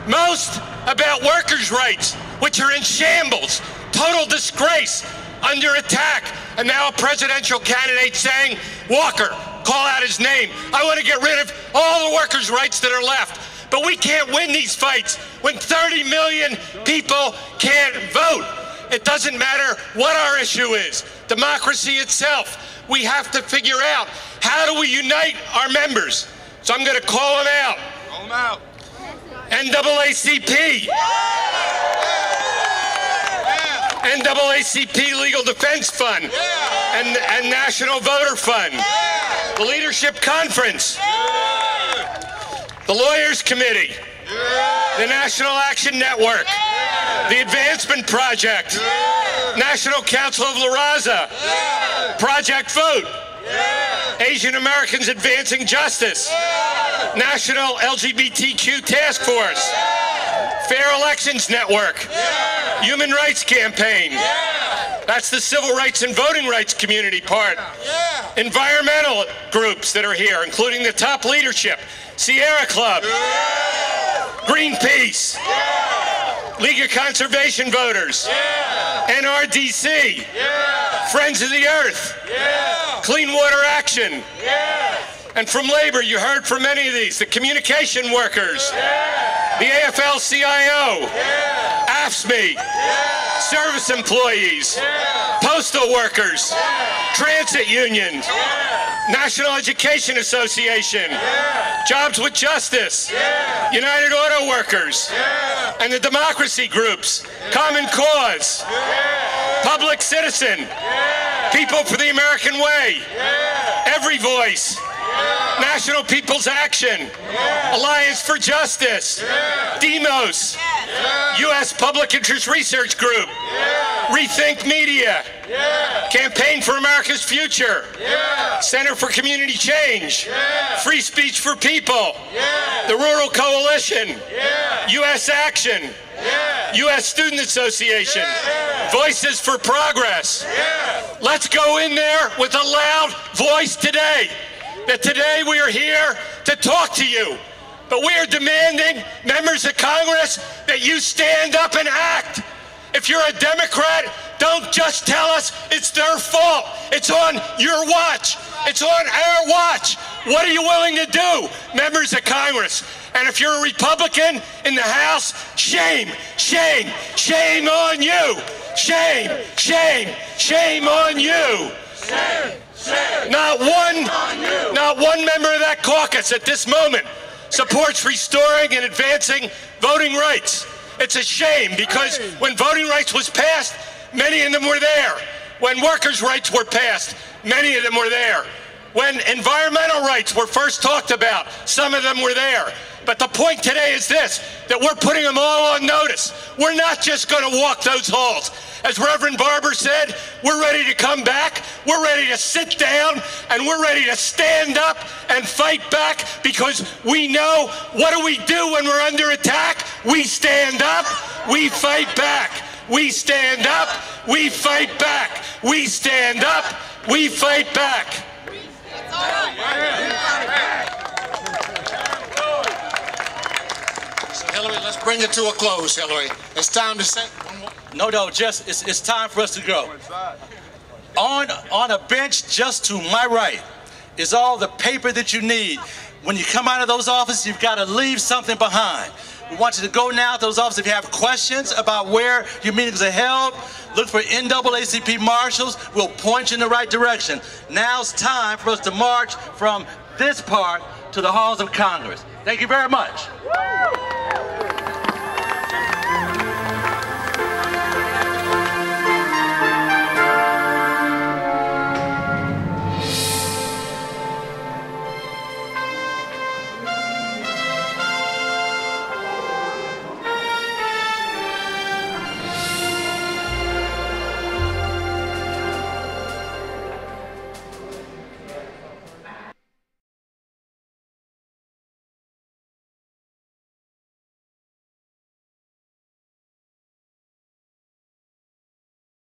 most about workers' rights, which are in shambles, total disgrace, under attack, and now a presidential candidate saying, Walker, call out his name. I want to get rid of all the workers' rights that are left. But we can't win these fights when 30 million people can't vote. It doesn't matter what our issue is. Democracy itself. We have to figure out, how do we unite our members? So I'm going to call them out. Call them out. NAACP. NAACP Legal Defense Fund. And National Voter Fund. The Leadership Conference. The Lawyers Committee. The National Action Network. The Advancement Project. National Council of La Raza. Project Vote. Asian Americans Advancing Justice. National LGBTQ Task Force. Fair Elections Network. Human Rights Campaign. That's the civil rights and voting rights community part. Environmental groups that are here, including the top leadership. Sierra Club. Greenpeace. League of Conservation Voters. NRDC. Friends of the Earth. Clean Water Action. And from labor, you heard from many of these. The communication workers. The AFL-CIO. AFSCME. Service employees. Postal workers. Transit unions. National Education Association. Jobs with Justice. United Auto Workers. And the democracy groups. Common Cause. Public Citizen. People for the American Way. Every Voice. National People's Action. Alliance for Justice. Demos. U.S. Public Interest Research Group. Rethink Media. Campaign for America's Future. Center for Community Change. Free Speech for People. The Rural Coalition. U.S. Action. U.S. Student Association. Voices for Progress. Let's go in there with a loud voice today. That today we are here to talk to you. But we are demanding, members of Congress, that you stand up and act. If you're a Democrat, don't just tell us it's their fault. It's on your watch. It's on our watch. What are you willing to do, members of Congress? And if you're a Republican in the House, shame, shame, shame on you. Shame, shame, shame on you. Shame, shame. Not one member of that caucus at this moment supports restoring and advancing voting rights. It's a shame because when voting rights was passed, many of them were there. When workers' rights were passed, many of them were there. When environmental rights were first talked about, some of them were there. But the point today is this, that we're putting them all on notice. We're not just going to walk those halls. As Reverend Barber said, we're ready to come back, we're ready to sit down, and we're ready to stand up and fight back because we know what do we do when we're under attack? We stand up, we fight back. We stand up, we fight back. We stand up, we fight back. So Hillary, let's bring it to a close, Hillary. It's time to say one more. No, just it's time for us to go. On a bench just to my right is all the paper that you need. When you come out of those offices, you've got to leave something behind. We want you to go now to those offices. If you have questions about where your meetings are held, look for NAACP marshals. We'll point you in the right direction. Now's time for us to march from this part to the halls of Congress. Thank you very much.